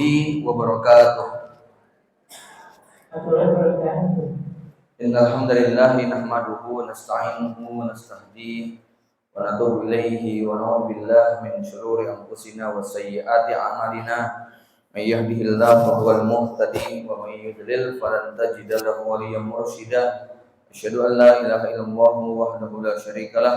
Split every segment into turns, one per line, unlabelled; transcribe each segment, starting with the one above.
warahmatullahi wabarakatuh. Innal hamdalillah nahmaduhu wa nasta'inuhu wa nastahdihi wa natubu ilaihi wa na'udzu billahi min shururi anfusina wa sayyiati a'malina. May yahdihillahu fahuwal muhtadi wa may yudlil falan tajida lahu waliyyan mursyida. Asyhadu an la ilaha illallah wahdahu la syarikalah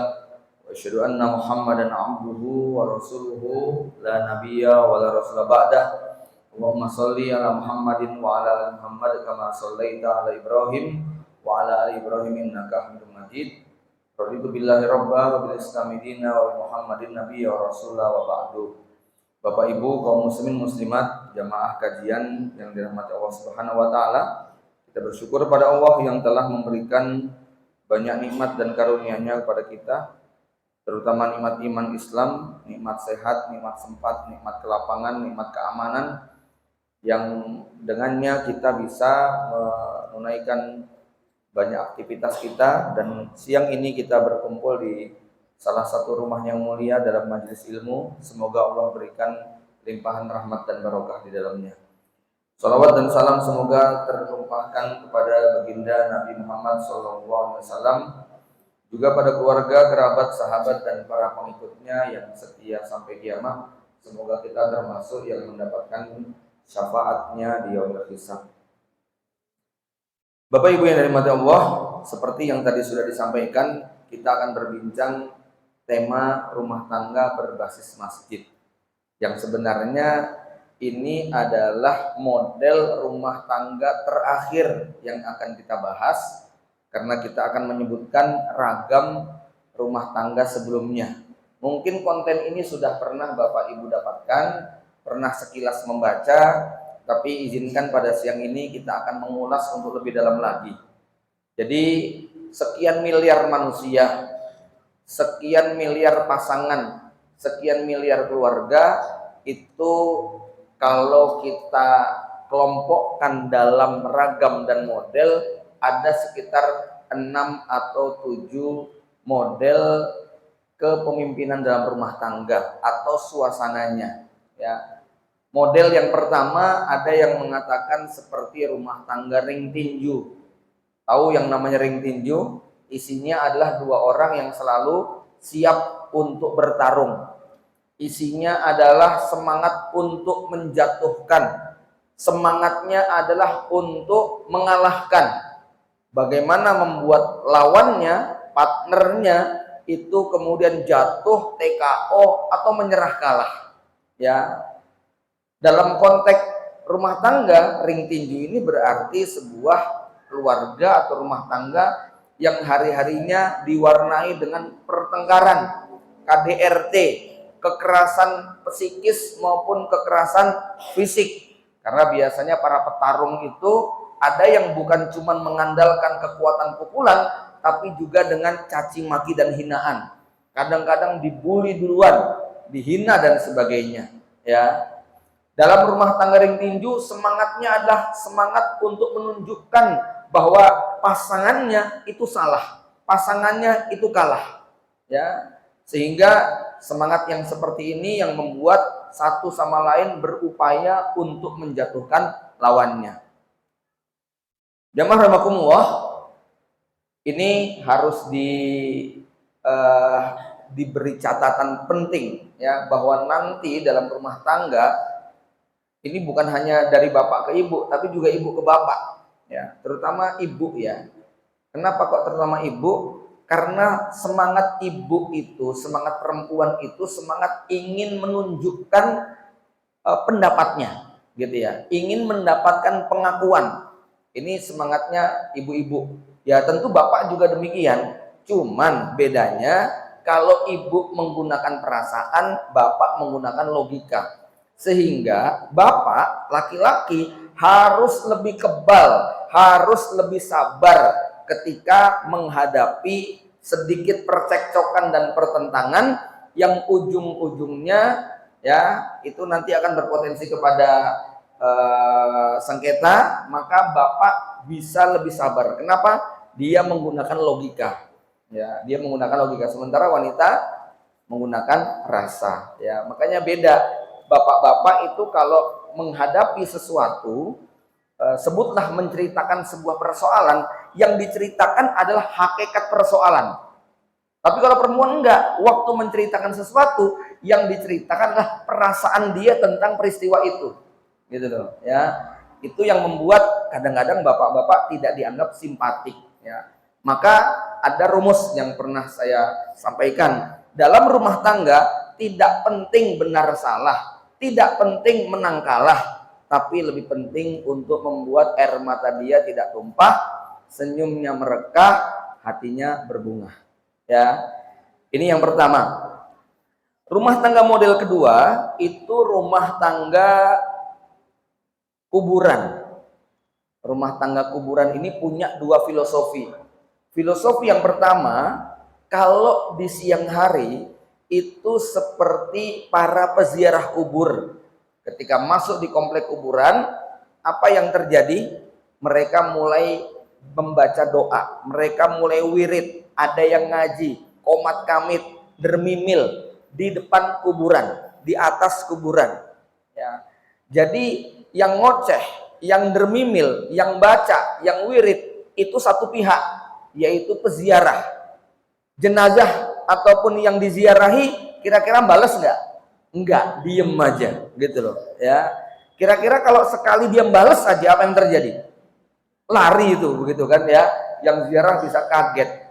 wa asyhadu anna Muhammadan abduhu wa rasuluhu la nabiyya wa la rasula ba'dah. Allahumma shalli ala Muhammadin wa ala ali Muhammad kama shallaita ala Ibrahim wa ala ali Ibrahim innaka Hamidum Majid. Raditu billahi rabba wa bil islami dina wa Muhammadin nabiyya wa rasulah wa ba'du. Bapak Ibu kaum muslimin muslimat jamaah kajian yang dirahmati Allah Subhanahu wa taala, kita bersyukur pada Allah yang telah memberikan banyak nikmat dan karunia-Nya kepada kita, terutama nikmat iman Islam, nikmat sehat, nikmat sempat, nikmat kelapangan, nikmat keamanan yang dengannya kita bisa menunaikan banyak aktivitas kita. Dan siang ini kita berkumpul di salah satu rumah yang mulia dalam majelis ilmu. Semoga Allah berikan limpahan rahmat dan barokah di dalamnya. Salawat dan salam semoga tertumpahkan kepada baginda Nabi Muhammad SAW, juga pada keluarga, kerabat, sahabat dan para pengikutnya yang setia sampai kiamat. Semoga kita termasuk yang mendapatkan syafaatnya di yaumul hisab. Bapak Ibu yang dirahmati Allah, seperti yang tadi sudah disampaikan, kita akan berbincang tema rumah tangga berbasis masjid, yang sebenarnya ini adalah model rumah tangga terakhir yang akan kita bahas, karena kita akan menyebutkan ragam rumah tangga sebelumnya. Mungkin konten ini sudah pernah Bapak Ibu dapatkan, pernah sekilas membaca, tapi izinkan pada siang ini kita akan mengulas untuk lebih dalam lagi. Jadi sekian miliar manusia, sekian miliar pasangan, sekian miliar keluarga, itu kalau kita kelompokkan dalam ragam dan model, ada sekitar 6 atau 7 model kepemimpinan dalam rumah tangga atau suasananya, ya. Model yang pertama ada yang mengatakan seperti rumah tangga ring tinju. Tahu yang namanya ring tinju? Isinya adalah 2 orang yang selalu siap untuk bertarung. Isinya adalah semangat untuk menjatuhkan. Semangatnya adalah untuk mengalahkan. Bagaimana membuat lawannya, partnernya itu kemudian jatuh, TKO atau menyerah kalah. Ya. Dalam konteks rumah tangga, ring tinju ini berarti sebuah keluarga atau rumah tangga yang hari-harinya diwarnai dengan pertengkaran, KDRT, kekerasan psikis maupun kekerasan fisik. Karena biasanya para petarung itu ada yang bukan cuma mengandalkan kekuatan pukulan, tapi juga dengan caci maki dan hinaan. Kadang-kadang dibully duluan, dihina dan sebagainya. Ya. Dalam rumah tangga ring tinju, semangatnya adalah semangat untuk menunjukkan bahwa pasangannya itu salah, pasangannya itu kalah, ya. Sehingga semangat yang seperti ini yang membuat satu sama lain berupaya untuk menjatuhkan lawannya. Jamaah rahimakumullah, ini harus diberi catatan penting, ya, bahwa nanti dalam rumah tangga ini bukan hanya dari bapak ke ibu, tapi juga ibu ke bapak, ya, terutama ibu, ya. Kenapa kok terutama ibu? Karena semangat ibu itu, semangat perempuan itu, semangat ingin menunjukkan pendapatnya, gitu ya, ingin mendapatkan pengakuan. Ini semangatnya ibu-ibu. Ya tentu bapak juga demikian. Cuman bedanya kalau ibu menggunakan perasaan, bapak menggunakan logika. Sehingga bapak laki-laki harus lebih kebal, harus lebih sabar ketika menghadapi sedikit percekcokan dan pertentangan yang ujung-ujungnya, ya, itu nanti akan berpotensi kepada sengketa. Maka bapak bisa lebih sabar. Kenapa? Dia menggunakan logika, ya, dia menggunakan logika, sementara wanita menggunakan rasa, ya. Makanya beda. Bapak-bapak itu kalau menghadapi sesuatu, sebutlah menceritakan sebuah persoalan, yang diceritakan adalah hakikat persoalan. Tapi kalau perempuan enggak, waktu menceritakan sesuatu, yang diceritakan adalah perasaan dia tentang peristiwa itu. Gitu loh, ya. Itu yang membuat kadang-kadang bapak-bapak tidak dianggap simpatik, ya. Maka ada rumus yang pernah saya sampaikan. Dalam rumah tangga tidak penting benar salah, tidak penting menang kalah, tapi lebih penting untuk membuat air mata dia tidak tumpah, senyumnya merekah, hatinya berbunga. Ya, ini yang pertama. Rumah tangga model kedua itu rumah tangga kuburan. Rumah tangga kuburan ini punya dua filosofi. Filosofi yang pertama, kalau di siang hari itu seperti para peziarah kubur. Ketika masuk di komplek kuburan, apa yang terjadi? Mereka mulai membaca doa, mereka mulai wirid, ada yang ngaji, qomat kamit, dermimil di depan kuburan, di atas kuburan. Ya. Jadi yang ngoceh, yang dermimil, yang baca, yang wirid itu satu pihak, yaitu peziarah. Jenazah ataupun yang diziarahi kira-kira balas nggak? Enggak, diem aja gitu loh, ya. Kira-kira kalau sekali dia balas saja, apa yang terjadi? Lari itu, begitu kan ya, yang ziarah bisa kaget.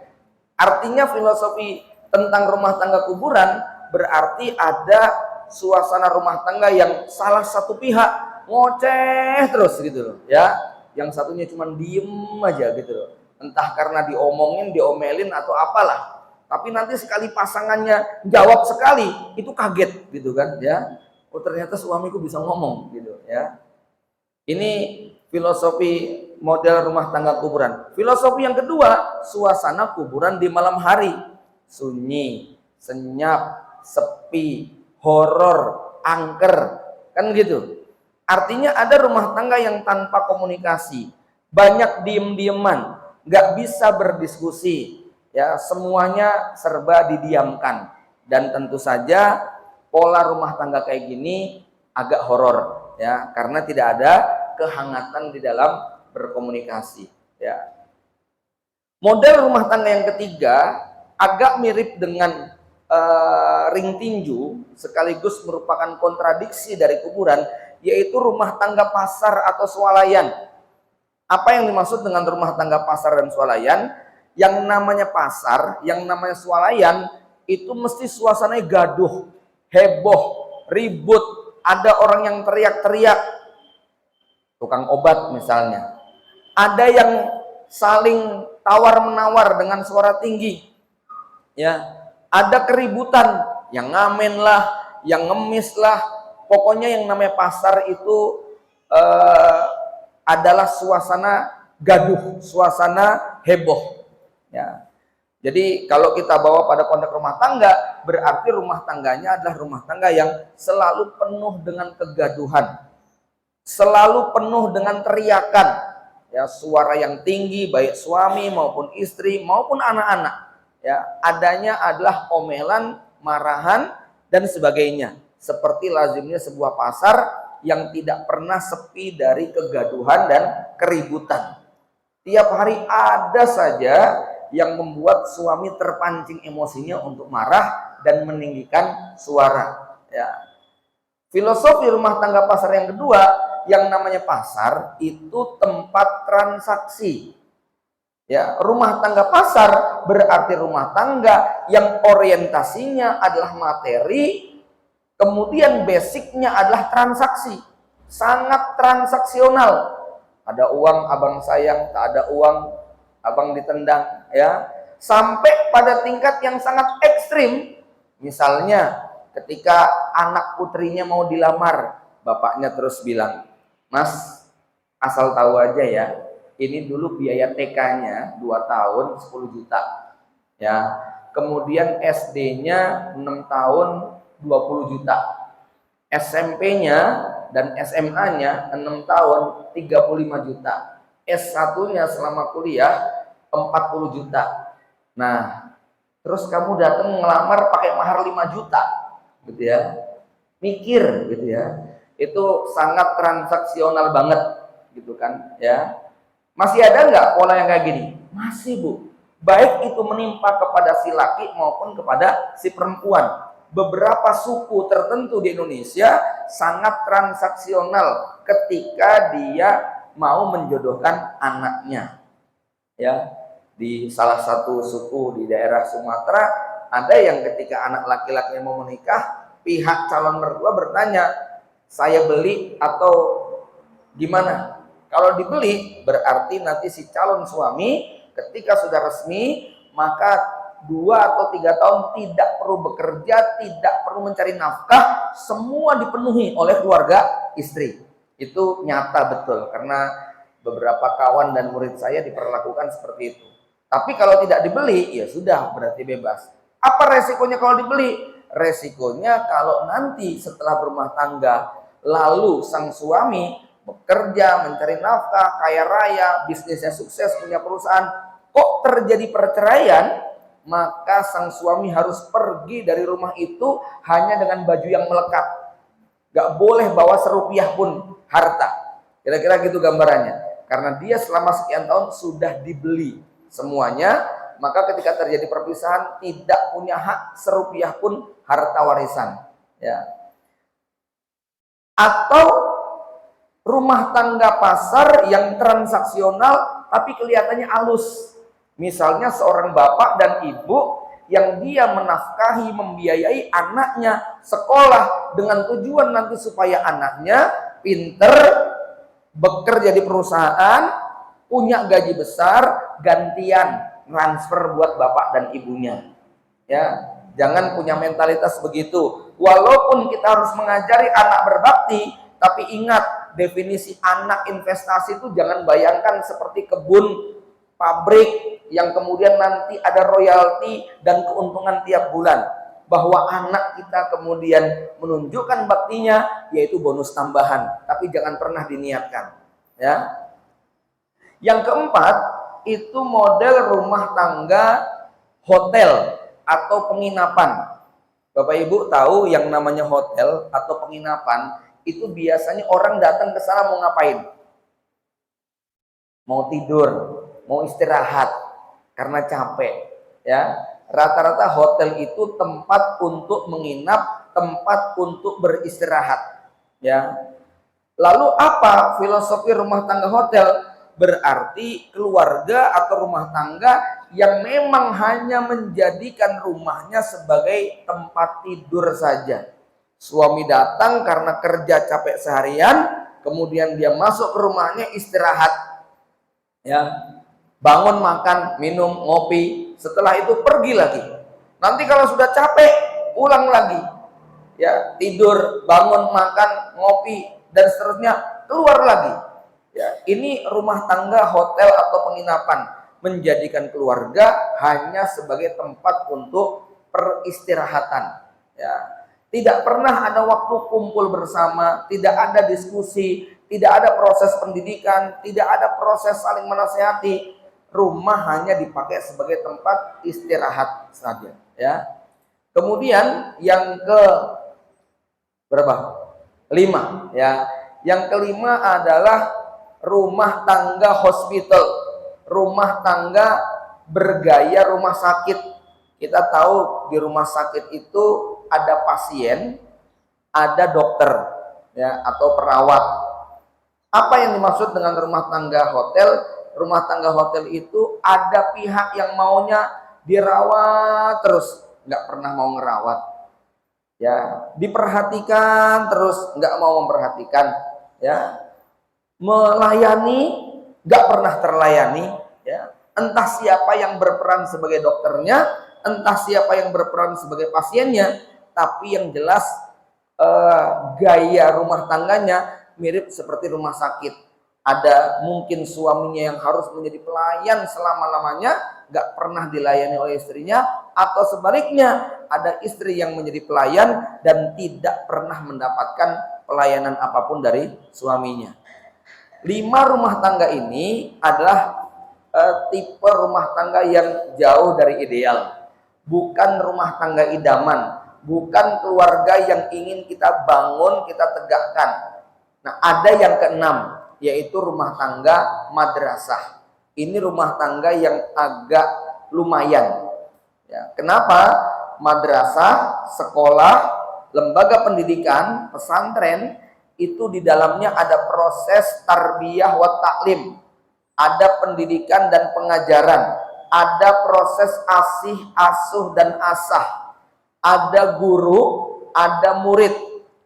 Artinya filosofi tentang rumah tangga kuburan berarti ada suasana rumah tangga yang salah satu pihak ngoceh terus gitu loh, ya, yang satunya cuma diem aja gitu loh, entah karena diomongin, diomelin atau apalah, tapi nanti sekali pasangannya jawab sekali itu kaget gitu kan ya, oh ternyata suamiku bisa ngomong gitu ya. Ini filosofi model rumah tangga kuburan. Filosofi yang kedua, suasana kuburan di malam hari. Sunyi, senyap, sepi, horor, angker. Kan gitu. Artinya ada rumah tangga yang tanpa komunikasi. Banyak diem-dieman. Nggak bisa berdiskusi. Ya, semuanya serba didiamkan. Dan tentu saja pola rumah tangga kayak gini agak horor. Ya, karena tidak ada kehangatan di dalam berkomunikasi, ya. Model rumah tangga yang ketiga agak mirip dengan ring tinju, sekaligus merupakan kontradiksi dari kuburan, yaitu rumah tangga pasar atau swalayan. Apa yang dimaksud dengan rumah tangga pasar dan swalayan? Yang namanya pasar, yang namanya swalayan itu mesti suasananya gaduh, heboh, ribut, ada orang yang teriak-teriak, tukang obat misalnya, ada yang saling tawar-menawar dengan suara tinggi, ya, ada keributan, yang ngamen lah, yang ngemis lah, pokoknya yang namanya pasar itu adalah suasana gaduh, suasana heboh, ya. Jadi kalau kita bawa pada konteks rumah tangga, berarti rumah tangganya adalah rumah tangga yang selalu penuh dengan kegaduhan, selalu penuh dengan teriakan, ya, suara yang tinggi, baik suami maupun istri maupun anak-anak, ya, adanya adalah omelan, marahan dan sebagainya, seperti lazimnya sebuah pasar yang tidak pernah sepi dari kegaduhan dan keributan. Tiap hari ada saja yang membuat suami terpancing emosinya untuk marah dan meninggikan suara, ya. Filosofi rumah tangga pasar yang kedua, yang namanya pasar itu tempat transaksi, ya. Rumah tangga pasar berarti rumah tangga yang orientasinya adalah materi, kemudian basicnya adalah transaksi, sangat transaksional. Ada uang abang sayang, tak ada uang abang ditendang, ya. Sampai pada tingkat yang sangat ekstrim, misalnya ketika anak putrinya mau dilamar, bapaknya terus bilang, "Mas, asal tahu aja ya, ini dulu biaya TK-nya 2 tahun 10 juta, ya. Kemudian SD-nya 6 tahun 20 juta, SMP-nya dan SMA-nya 6 tahun 35 juta, S1-nya selama kuliah 40 juta. Nah, terus kamu datang ngelamar pakai mahar 5 juta, gitu ya. Mikir, gitu ya. Itu sangat transaksional banget gitu kan ya. Masih ada nggak pola yang kayak gini? Masih, Bu. Baik itu menimpa kepada si laki maupun kepada si perempuan. Beberapa suku tertentu di Indonesia sangat transaksional ketika dia mau menjodohkan anaknya. Ya, di salah satu suku di daerah Sumatera ada yang ketika anak laki-laki mau menikah, pihak calon mertua bertanya, "Saya beli atau gimana?" Kalau dibeli, berarti nanti si calon suami ketika sudah resmi, maka 2 atau 3 tahun tidak perlu bekerja, tidak perlu mencari nafkah, semua dipenuhi oleh keluarga istri. Itu nyata betul, karena beberapa kawan dan murid saya diperlakukan seperti itu. Tapi kalau tidak dibeli, ya sudah, berarti bebas. Apa resikonya kalau dibeli? Resikonya kalau nanti setelah berumah tangga, lalu sang suami bekerja, mencari nafkah, kaya raya, bisnisnya sukses, punya perusahaan, kok terjadi perceraian, maka sang suami harus pergi dari rumah itu hanya dengan baju yang melekat. Gak boleh bawa serupiah pun harta. Kira-kira gitu gambarannya. Karena dia selama sekian tahun sudah dibeli semuanya, maka ketika terjadi perpisahan tidak punya hak serupiah pun harta warisan. Ya. Atau rumah tangga pasar yang transaksional tapi kelihatannya halus. Misalnya seorang bapak dan ibu yang dia menafkahi, membiayai anaknya sekolah dengan tujuan nanti supaya anaknya pinter, bekerja di perusahaan, punya gaji besar, gantian transfer buat bapak dan ibunya. Ya, jangan punya mentalitas begitu. Walaupun kita harus mengajari anak berbakti, tapi ingat, definisi anak investasi itu jangan bayangkan seperti kebun, pabrik yang kemudian nanti ada royalti dan keuntungan tiap bulan. Bahwa anak kita kemudian menunjukkan baktinya, yaitu bonus tambahan, tapi jangan pernah diniatkan. Ya. Yang keempat, itu model rumah tangga hotel atau penginapan. Bapak Ibu tahu yang namanya hotel atau penginapan itu biasanya orang datang ke sana mau ngapain? Mau tidur, mau istirahat karena capek, ya. Rata-rata hotel itu tempat untuk menginap, tempat untuk beristirahat, ya. Lalu apa filosofi rumah tangga hotel? Berarti keluarga atau rumah tangga yang memang hanya menjadikan rumahnya sebagai tempat tidur saja. Suami datang karena kerja capek seharian, kemudian dia masuk ke rumahnya istirahat, ya, bangun, makan, minum, ngopi, setelah itu pergi lagi. Nanti kalau sudah capek, pulang lagi, ya, tidur, bangun, makan, ngopi, dan seterusnya, keluar lagi. Ya, ini rumah tangga hotel atau penginapan, menjadikan keluarga hanya sebagai tempat untuk peristirahatan. Ya. Tidak pernah ada waktu kumpul bersama, tidak ada diskusi, tidak ada proses pendidikan, tidak ada proses saling menasehati. Rumah hanya dipakai sebagai tempat istirahat saja, ya. Kemudian yang ke berapa? 5, ya. Yang kelima adalah rumah tangga hospital, rumah tangga bergaya rumah sakit. Kita tahu di rumah sakit itu ada pasien, ada dokter, ya, atau perawat. Apa yang dimaksud dengan rumah tangga hotel? Rumah tangga hotel itu ada pihak yang maunya dirawat terus, nggak pernah mau ngerawat, ya, diperhatikan terus, nggak mau memperhatikan, ya, melayani, nggak pernah terlayani, ya. Entah siapa yang berperan sebagai dokternya, entah siapa yang berperan sebagai pasiennya, tapi yang jelas gaya rumah tangganya mirip seperti rumah sakit. Ada mungkin suaminya yang harus menjadi pelayan selama-lamanya, nggak pernah dilayani oleh istrinya, atau sebaliknya ada istri yang menjadi pelayan dan tidak pernah mendapatkan pelayanan apapun dari suaminya. 5 rumah tangga ini adalah tipe rumah tangga yang jauh dari ideal. Bukan rumah tangga idaman, bukan keluarga yang ingin kita bangun, kita tegakkan. Nah, ada yang keenam, yaitu rumah tangga madrasah. Ini rumah tangga yang agak lumayan. Ya, kenapa? Madrasah, sekolah, lembaga pendidikan, pesantren, itu di dalamnya ada proses tarbiyah wa ta'lim. Ada pendidikan dan pengajaran, ada proses asih, asuh, dan asah. Ada guru, ada murid,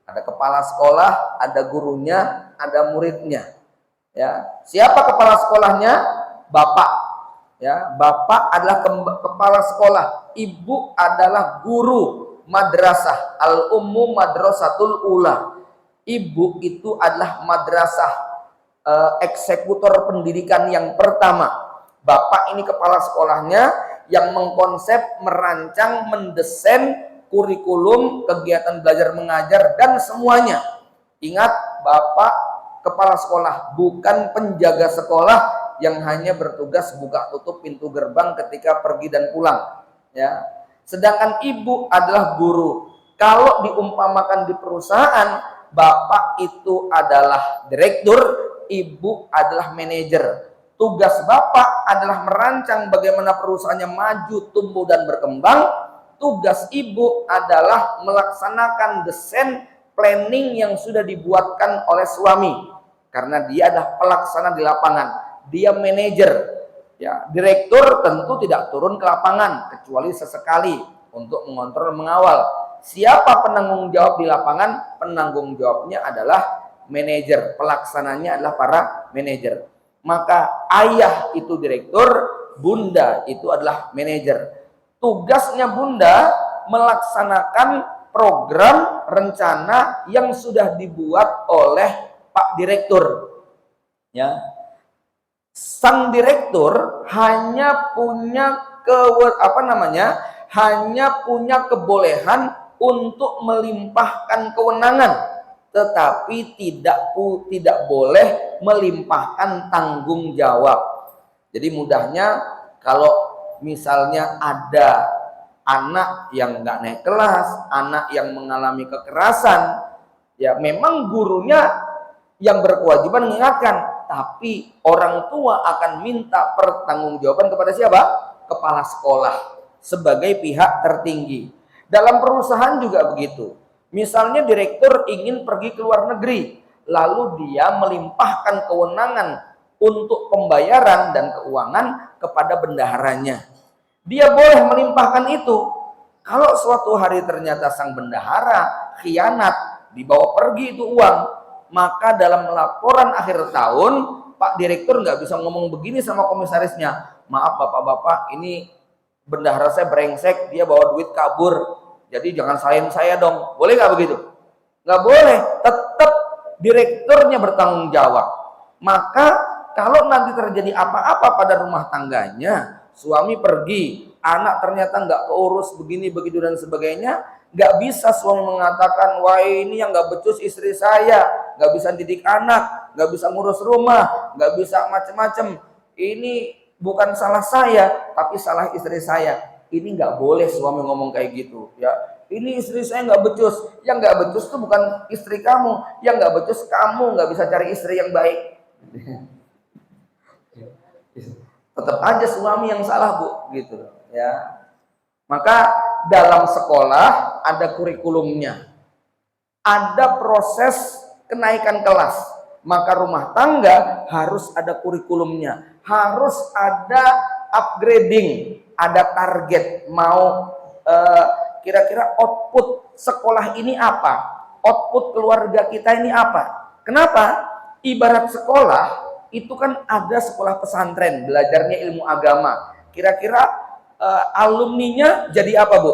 ada kepala sekolah, ada gurunya, ada muridnya. Ya, siapa kepala sekolahnya? Bapak. Ya, bapak adalah kepala sekolah, ibu adalah guru madrasah, al-ummu madrasatul ula. Ibu itu adalah madrasah, eksekutor pendidikan yang pertama. Bapak ini kepala sekolahnya yang mengkonsep, merancang, mendesain kurikulum, kegiatan belajar mengajar, dan semuanya. Ingat, bapak kepala sekolah, bukan penjaga sekolah yang hanya bertugas buka tutup pintu gerbang ketika pergi dan pulang. Ya. Sedangkan ibu adalah guru. Kalau diumpamakan di perusahaan, bapak itu adalah direktur, ibu adalah manajer. Tugas bapak adalah merancang bagaimana perusahaannya maju, tumbuh, dan berkembang. Tugas ibu adalah melaksanakan desain planning yang sudah dibuatkan oleh suami. Karena dia adalah pelaksana di lapangan. Dia manajer. Ya, direktur tentu tidak turun ke lapangan kecuali sesekali untuk mengontrol, mengawal. Siapa penanggung jawab di lapangan? Penanggung jawabnya adalah manajer, pelaksananya adalah para manajer. Maka ayah itu direktur, bunda itu adalah manajer. Tugasnya bunda melaksanakan program rencana yang sudah dibuat oleh Pak Direktur. Ya. Sang direktur hanya punya hanya punya kebolehan untuk melimpahkan kewenangan, tetapi tidak boleh melimpahkan tanggung jawab. Jadi mudahnya, kalau misalnya ada anak yang nggak naik kelas, anak yang mengalami kekerasan, ya memang gurunya yang berkewajiban mengingatkan, tapi orang tua akan minta pertanggungjawaban kepada siapa? Kepala sekolah sebagai pihak tertinggi. Dalam perusahaan juga begitu. Misalnya direktur ingin pergi ke luar negeri, lalu dia melimpahkan kewenangan untuk pembayaran dan keuangan kepada bendaharanya. Dia boleh melimpahkan itu. Kalau suatu hari ternyata sang bendahara khianat, dibawa pergi itu uang, maka dalam laporan akhir tahun, Pak Direktur nggak bisa ngomong begini sama komisarisnya. Maaf bapak-bapak, ini bendahara saya brengsek, dia bawa duit kabur. Jadi jangan salahin saya dong. Boleh nggak begitu? Nggak boleh. Tetap direkturnya bertanggung jawab. Maka kalau nanti terjadi apa-apa pada rumah tangganya, suami pergi, anak ternyata nggak keurus begini, begitu, dan sebagainya, nggak bisa suami mengatakan, wah ini yang nggak becus istri saya, nggak bisa didik anak, nggak bisa ngurus rumah, nggak bisa macem-macem. Ini bukan salah saya, tapi salah istri saya. Ini nggak boleh suami ngomong kayak gitu, ya. Ini istri saya nggak becus. Yang nggak becus itu bukan istri kamu. Yang nggak becus kamu nggak bisa cari istri yang baik. Tetap aja suami yang salah, Bu, gitu, ya. Maka dalam sekolah ada kurikulumnya, ada proses kenaikan kelas. Maka rumah tangga harus ada kurikulumnya, harus ada upgrading, ada target. Mau kira-kira output sekolah ini apa? Output keluarga kita ini apa? Kenapa? Ibarat sekolah itu kan ada sekolah pesantren, belajarnya ilmu agama. Kira-kira alumninya jadi apa, Bu?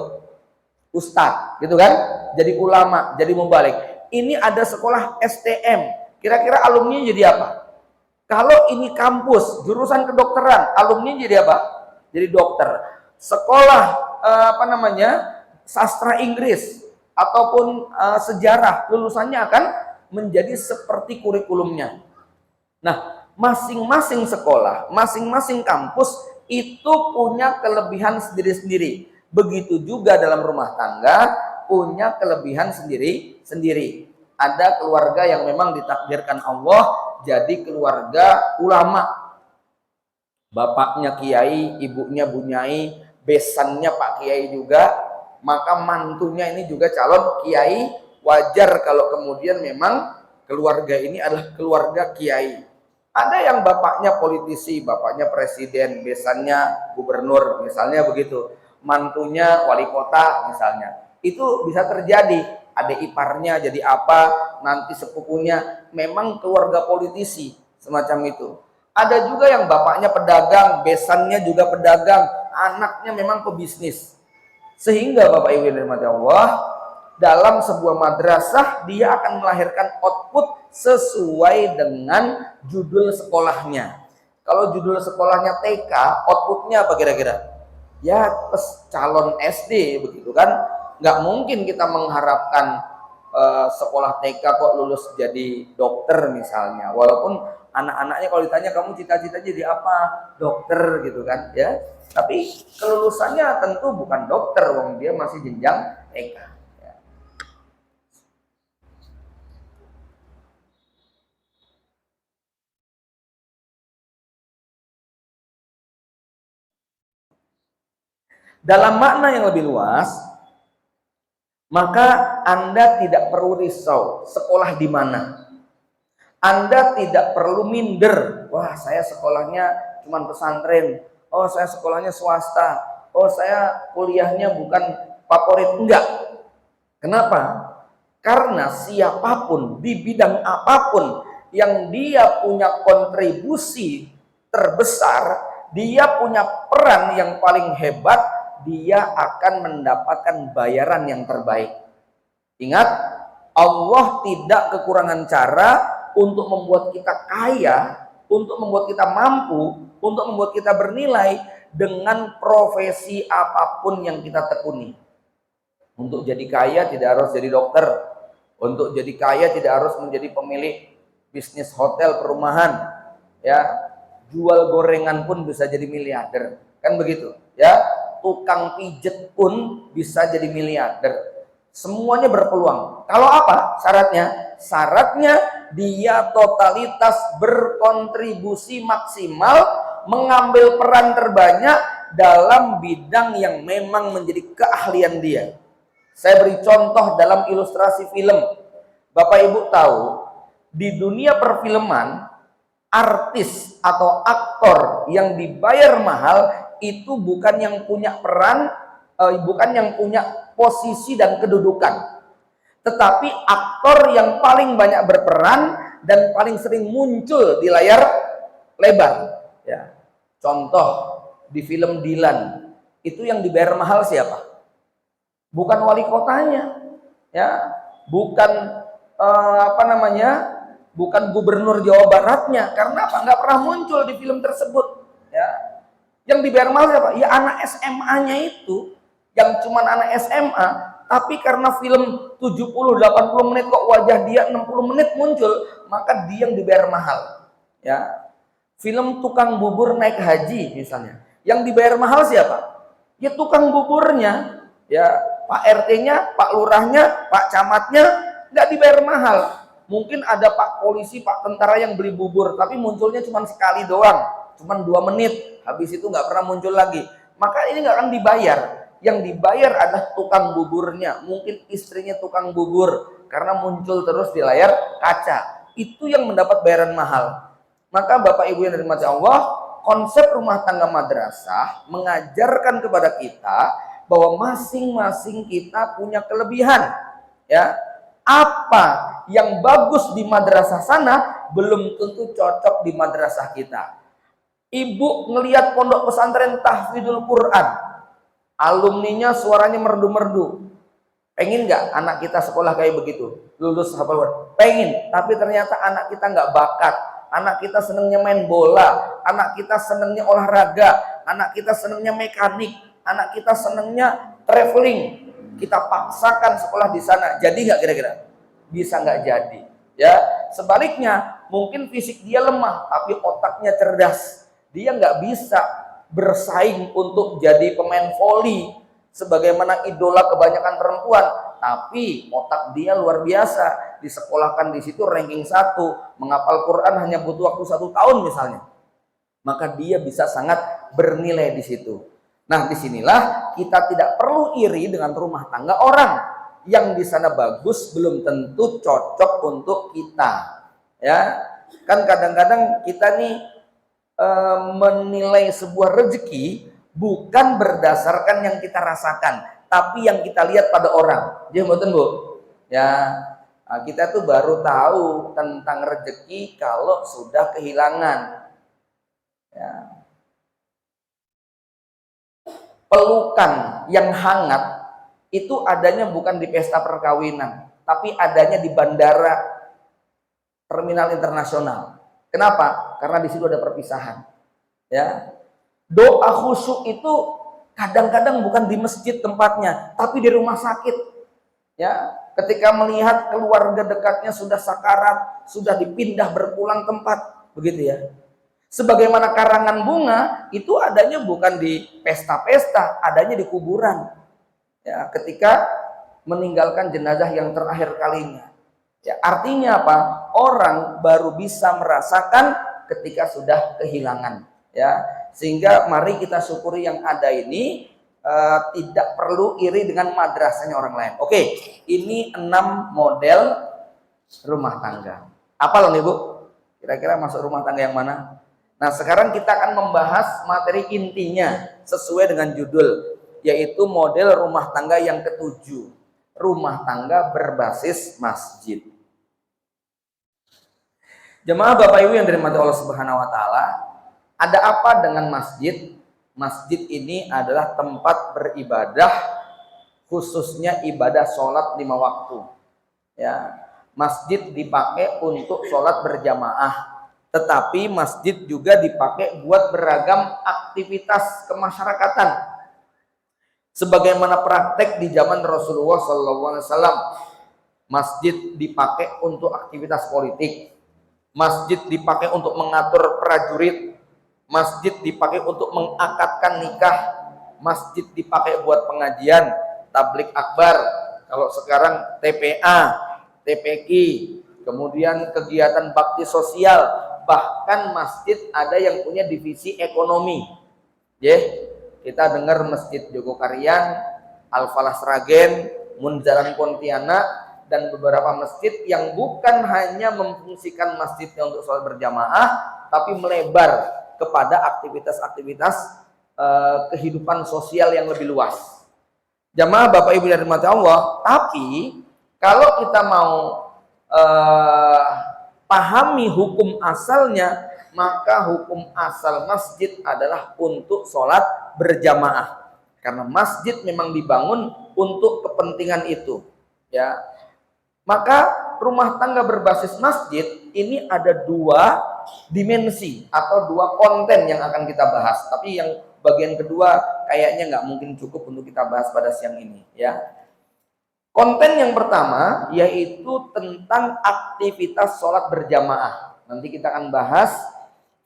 Ustadz, gitu kan? Jadi ulama, jadi mubalik. Ini ada sekolah STM. Kira-kira alumninya jadi apa? Kalau ini kampus, jurusan kedokteran, alumninya jadi apa? Jadi dokter. Sekolah sastra Inggris ataupun sejarah, lulusannya akan menjadi seperti kurikulumnya. Nah, masing-masing sekolah, masing-masing kampus itu punya kelebihan sendiri-sendiri. Begitu juga dalam rumah tangga, punya kelebihan sendiri-sendiri. Ada keluarga yang memang ditakdirkan Allah jadi keluarga ulama. Bapaknya kiai, ibunya bunyai, besannya Pak Kiai juga, maka mantunya ini juga calon kiai. Wajar kalau kemudian memang keluarga ini adalah keluarga kiai. Ada yang bapaknya politisi, bapaknya presiden, besannya gubernur, misalnya begitu. Mantunya wali kota misalnya. Itu bisa terjadi. Adik iparnya jadi apa, nanti sepupunya memang keluarga politisi, semacam itu. Ada juga yang bapaknya pedagang, besannya juga pedagang, anaknya memang pebisnis. Sehingga Bapak Ibu yang dirahmati Allah, dalam sebuah madrasah dia akan melahirkan output sesuai dengan judul sekolahnya. Kalau judul sekolahnya TK, outputnya apa kira-kira? Ya calon SD begitu kan? Nggak mungkin kita mengharapkan sekolah TK kok lulus jadi dokter misalnya. Walaupun anak-anaknya kalau ditanya kamu cita-cita jadi apa? Dokter gitu kan ya. Tapi kelulusannya tentu bukan dokter, wong dia masih jenjang TK. Ya. Dalam makna yang lebih luas, maka Anda tidak perlu risau sekolah di mana. Anda tidak perlu minder. Wah, saya sekolahnya cuma pesantren. Oh, saya sekolahnya swasta. Oh, saya kuliahnya bukan favorit. Enggak. Kenapa? Karena siapapun di bidang apapun yang dia punya kontribusi terbesar, dia punya peran yang paling hebat, dia akan mendapatkan bayaran yang terbaik. Ingat, Allah tidak kekurangan cara untuk membuat kita kaya, untuk membuat kita mampu, untuk membuat kita bernilai dengan profesi apapun yang kita tekuni. Untuk jadi kaya tidak harus jadi dokter. Untuk jadi kaya tidak harus menjadi pemilik bisnis hotel perumahan. Ya, jual gorengan pun bisa jadi miliarder. Kan begitu, ya. Tukang pijet pun bisa jadi miliarder. Semuanya berpeluang. Kalau apa syaratnya? Syaratnya dia totalitas berkontribusi maksimal, mengambil peran terbanyak dalam bidang yang memang menjadi keahlian dia. Saya beri contoh dalam ilustrasi film. Bapak Ibu tahu, di dunia perfilman, artis atau aktor yang dibayar mahal itu bukan yang punya peran, bukan yang punya posisi dan kedudukan, tetapi aktor yang paling banyak berperan dan paling sering muncul di layar lebar. Ya. Contoh di film Dilan, itu yang dibayar mahal siapa? Bukan wali kotanya, ya, bukan bukan gubernur Jawa Baratnya. Karena apa? Nggak pernah muncul di film tersebut. Ya. Yang dibayar mahal siapa? Ya anak SMA-nya itu, yang cuman anak SMA, tapi karena film 70-80 menit kok wajah dia 60 menit muncul, maka dia yang dibayar mahal. Ya. Film tukang bubur naik haji misalnya, yang dibayar mahal siapa? Ya tukang buburnya, ya Pak RT-nya, Pak Lurahnya, Pak Camatnya, nggak dibayar mahal. Mungkin ada Pak Polisi, Pak Tentara yang beli bubur, tapi munculnya cuma sekali doang, cuma 2 menit, habis itu nggak pernah muncul lagi. Maka ini nggak akan dibayar. Yang dibayar adalah tukang buburnya, mungkin istrinya tukang bubur, karena muncul terus di layar kaca. Itu yang mendapat bayaran mahal. Maka Bapak Ibu yang dirahmati Allah, konsep rumah tangga madrasah mengajarkan kepada kita bahwa masing-masing kita punya kelebihan. Ya, apa yang bagus di madrasah sana belum tentu cocok di madrasah kita. Ibu ngelihat pondok pesantren tahfidzul Quran, alumninya suaranya merdu-merdu. Pengen nggak anak kita sekolah kayak begitu, lulus hafal Quran? Pengen, tapi ternyata anak kita nggak bakat. Anak kita senengnya main bola, anak kita senengnya olahraga, anak kita senengnya mekanik, anak kita senengnya traveling. Kita paksakan sekolah di sana, jadi nggak kira-kira? Bisa nggak jadi. Ya, sebaliknya mungkin fisik dia lemah, tapi otaknya cerdas. Dia nggak bisa bersaing untuk jadi pemain voli sebagaimana idola kebanyakan perempuan. tapi otak dia luar biasa, disekolahkan di situ ranking 1, menghafal Quran hanya butuh waktu 1 tahun misalnya, maka dia bisa sangat bernilai di situ. Nah, disinilah kita tidak perlu iri dengan rumah tangga orang yang di sana bagus, belum tentu cocok untuk kita. Ya, kan kadang-kadang kita nih menilai sebuah rezeki bukan berdasarkan yang kita rasakan, tapi yang kita lihat pada orang. Jadi betul Bu, ya kita tuh baru tahu tentang rezeki kalau sudah kehilangan. Ya. Pelukan yang hangat itu adanya bukan di pesta perkawinan, tapi adanya di bandara terminal internasional. Kenapa? Karena di situ ada perpisahan. Ya, doa khusyuk itu kadang-kadang bukan di masjid tempatnya, tapi di rumah sakit. Ya, ketika melihat keluarga dekatnya sudah sakarat, sudah dipindah berpulang tempat, begitu ya. Sebagaimana karangan bunga itu adanya bukan di pesta-pesta, adanya di kuburan. Ya, ketika meninggalkan jenazah yang terakhir kalinya. Ya, artinya apa? Orang baru bisa merasakan ketika sudah kehilangan. Ya, sehingga mari kita syukuri yang ada ini, tidak perlu iri dengan madrasahnya orang lain. Oke, ini 6 model rumah tangga. Apa loh nih Bu? Kira-kira masuk rumah tangga yang mana? Nah, sekarang kita akan membahas materi intinya sesuai dengan judul, yaitu model rumah tangga yang ke-7, rumah tangga berbasis masjid. Jemaah Bapak Ibu yang dirahmati Allah Subhanahu wa taala, ada apa dengan masjid? Masjid ini adalah tempat beribadah, khususnya ibadah sholat 5 waktu. Ya, masjid dipakai untuk sholat berjamaah, tetapi masjid juga dipakai buat beragam aktivitas kemasyarakatan. Sebagaimana praktek di zaman Rasulullah SAW, masjid dipakai untuk aktivitas politik. Masjid dipakai untuk mengatur prajurit, masjid dipakai untuk mengakadkan nikah, masjid dipakai buat pengajian, tablik akbar, kalau sekarang TPA, TPQ, kemudian kegiatan bakti sosial, bahkan masjid ada yang punya divisi ekonomi. Kita dengar Masjid Jogokarian, Al-Falah Sragen, Munjaran Pontianak, dan beberapa masjid yang bukan hanya memfungsikan masjidnya untuk sholat berjamaah, tapi melebar kepada aktivitas-aktivitas kehidupan sosial yang lebih luas. Jamaah Bapak Ibu yang dirahmati Allah, tapi kalau kita mau pahami hukum asalnya, maka hukum asal masjid adalah untuk sholat berjamaah. Karena masjid memang dibangun untuk kepentingan itu. Ya. Maka rumah tangga berbasis masjid ini ada 2 dimensi atau 2 konten yang akan kita bahas. Tapi yang bagian kedua kayaknya nggak mungkin cukup untuk kita bahas pada siang ini. Ya. Konten yang pertama yaitu tentang aktivitas sholat berjamaah. Nanti kita akan bahas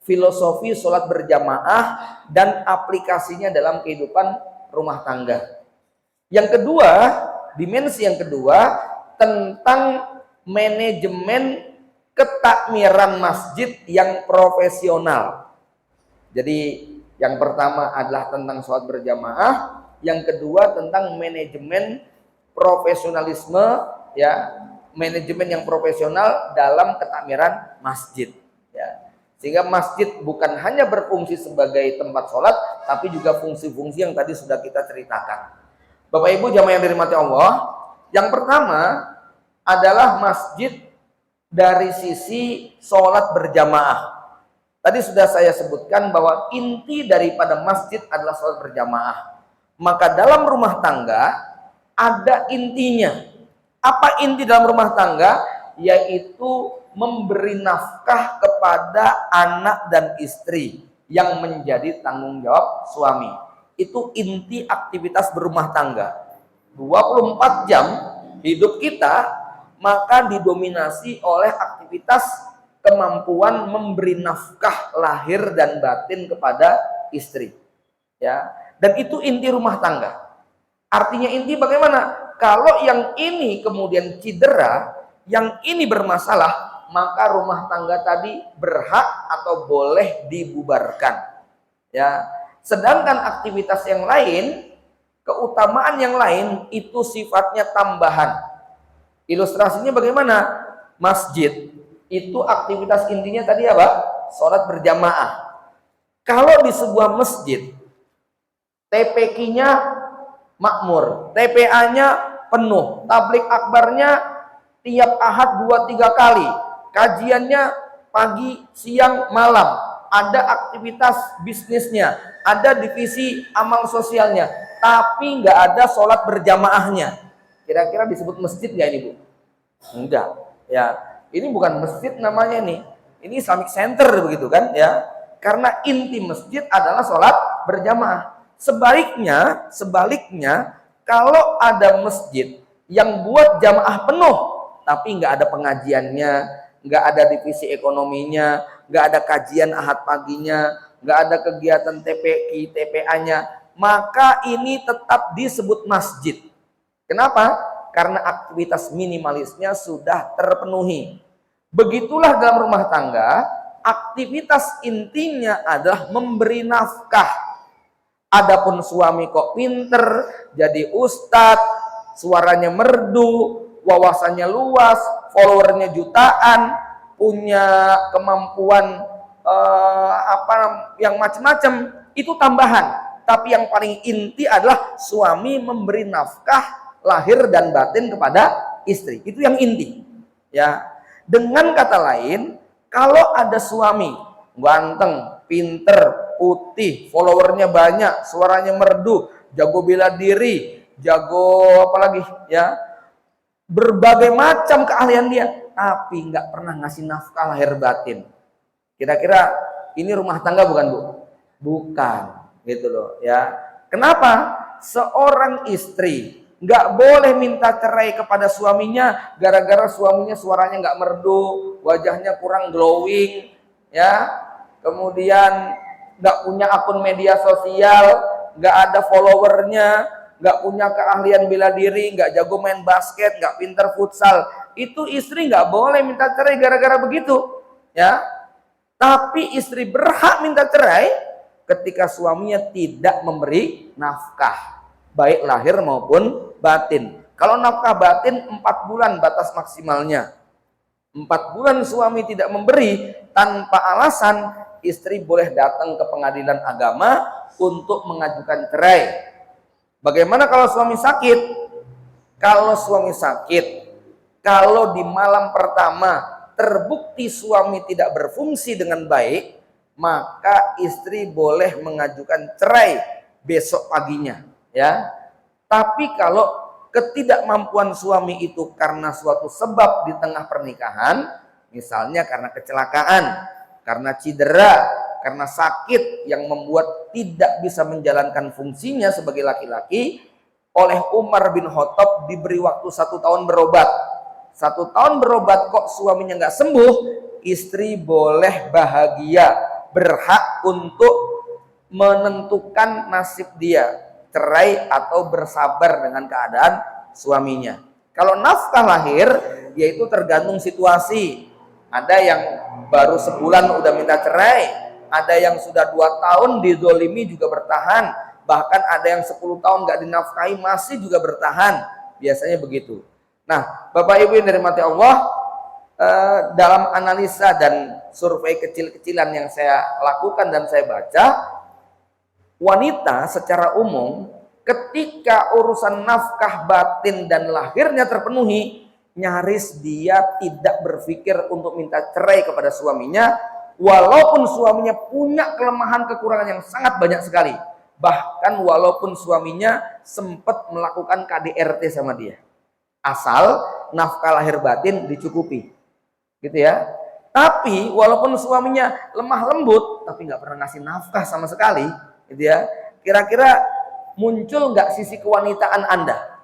filosofi sholat berjamaah dan aplikasinya dalam kehidupan rumah tangga. Yang kedua, dimensi yang kedua tentang manajemen ketakmiran masjid yang profesional. Jadi yang pertama adalah tentang sholat berjamaah, yang kedua tentang manajemen profesionalisme, ya, manajemen yang profesional dalam ketakmiran masjid. Ya. Sehingga masjid bukan hanya berfungsi sebagai tempat sholat, tapi juga fungsi-fungsi yang tadi sudah kita ceritakan. Bapak Ibu jamaah yang dirahmati Allah, yang pertama adalah masjid dari sisi sholat berjamaah. Tadi sudah saya sebutkan bahwa inti daripada masjid adalah sholat berjamaah. Maka dalam rumah tangga ada intinya. Apa inti dalam rumah tangga? Yaitu memberi nafkah kepada anak dan istri yang menjadi tanggung jawab suami. Itu inti aktivitas berumah tangga. 24 jam hidup kita maka didominasi oleh aktivitas kemampuan memberi nafkah lahir dan batin kepada istri. Ya, dan itu inti rumah tangga. Artinya inti bagaimana? kalau yang ini kemudian cedera, yang ini bermasalah, maka rumah tangga tadi berhak atau boleh dibubarkan. Ya, sedangkan aktivitas yang lain, keutamaan yang lain itu sifatnya tambahan. Ilustrasinya bagaimana? Masjid itu aktivitas intinya tadi apa? Sholat berjamaah. Kalau di sebuah masjid TPQ-nya makmur, TPA-nya penuh, tablik akbarnya tiap ahad 2-3 kali, kajiannya pagi, siang, malam, ada aktivitas bisnisnya, ada divisi amal sosialnya, tapi nggak ada sholat berjamaahnya. Kira-kira disebut masjid nggak ini, Bu? Enggak. Ya, ini bukan masjid namanya nih. Ini Islamic Center begitu kan ya. Karena inti masjid adalah sholat berjamaah. Sebaliknya kalau ada masjid yang buat jamaah penuh, tapi nggak ada pengajiannya, nggak ada divisi ekonominya, nggak ada kajian ahad paginya, nggak ada kegiatan TPI, TPA-nya, maka ini tetap disebut masjid. Kenapa? Karena aktivitas minimalisnya sudah terpenuhi. Begitulah dalam rumah tangga, aktivitas intinya adalah memberi nafkah. Adapun suami kok pinter, jadi ustadz, suaranya merdu, wawasannya luas, followernya jutaan, punya kemampuan yang macam-macam, itu tambahan. Tapi yang paling inti adalah suami memberi nafkah lahir dan batin kepada istri. Itu yang inti. Ya. Dengan kata lain, kalau ada suami ganteng, pinter, putih, followernya banyak, suaranya merdu, jago bela diri, jago apalagi ya, berbagai macam keahlian dia, tapi nggak pernah ngasih nafkah lahir batin. Kira-kira ini rumah tangga bukan, Bu? Bukan, gitu loh ya. Kenapa? Seorang istri nggak boleh minta cerai kepada suaminya gara-gara suaminya suaranya nggak merdu, wajahnya kurang glowing, ya. Kemudian nggak punya akun media sosial, nggak ada followernya, nggak punya keahlian bela diri, nggak jago main basket, nggak pinter futsal. Itu istri nggak boleh minta cerai gara-gara begitu, ya. Tapi istri berhak minta cerai ketika suaminya tidak memberi nafkah, baik lahir maupun batin. Kalau nafkah batin 4 bulan batas maksimalnya. 4 bulan suami tidak memberi tanpa alasan, istri boleh datang ke pengadilan agama untuk mengajukan cerai. Bagaimana kalau suami sakit? Kalau suami sakit, kalau di malam pertama terbukti suami tidak berfungsi dengan baik, maka istri boleh mengajukan cerai besok paginya, ya. Tapi kalau ketidakmampuan suami itu karena suatu sebab di tengah pernikahan, misalnya karena kecelakaan, karena cedera, karena sakit yang membuat tidak bisa menjalankan fungsinya sebagai laki-laki, oleh Umar bin Khattab diberi waktu 1 tahun berobat. 1 tahun berobat kok suaminya nggak sembuh, istri boleh bahagia, berhak untuk menentukan nasib dia, cerai atau bersabar dengan keadaan suaminya. Kalau nafkah lahir, yaitu tergantung situasi. Ada yang baru sebulan udah minta cerai, ada yang sudah 2 tahun dizolimi juga bertahan, bahkan ada yang 10 tahun nggak dinafkahi masih juga bertahan. Biasanya begitu. Nah, Bapak Ibu yang dirahmati Allah, dalam analisa dan survei kecil-kecilan yang saya lakukan dan saya baca, wanita secara umum ketika urusan nafkah batin dan lahirnya terpenuhi, nyaris dia tidak berpikir untuk minta cerai kepada suaminya, walaupun suaminya punya kelemahan kekurangan yang sangat banyak sekali. Bahkan walaupun suaminya sempat melakukan KDRT sama dia, asal nafkah lahir batin dicukupi, gitu ya. Tapi walaupun suaminya lemah lembut, tapi nggak pernah ngasih nafkah sama sekali, gitu ya. Kira-kira muncul nggak sisi kewanitaan Anda?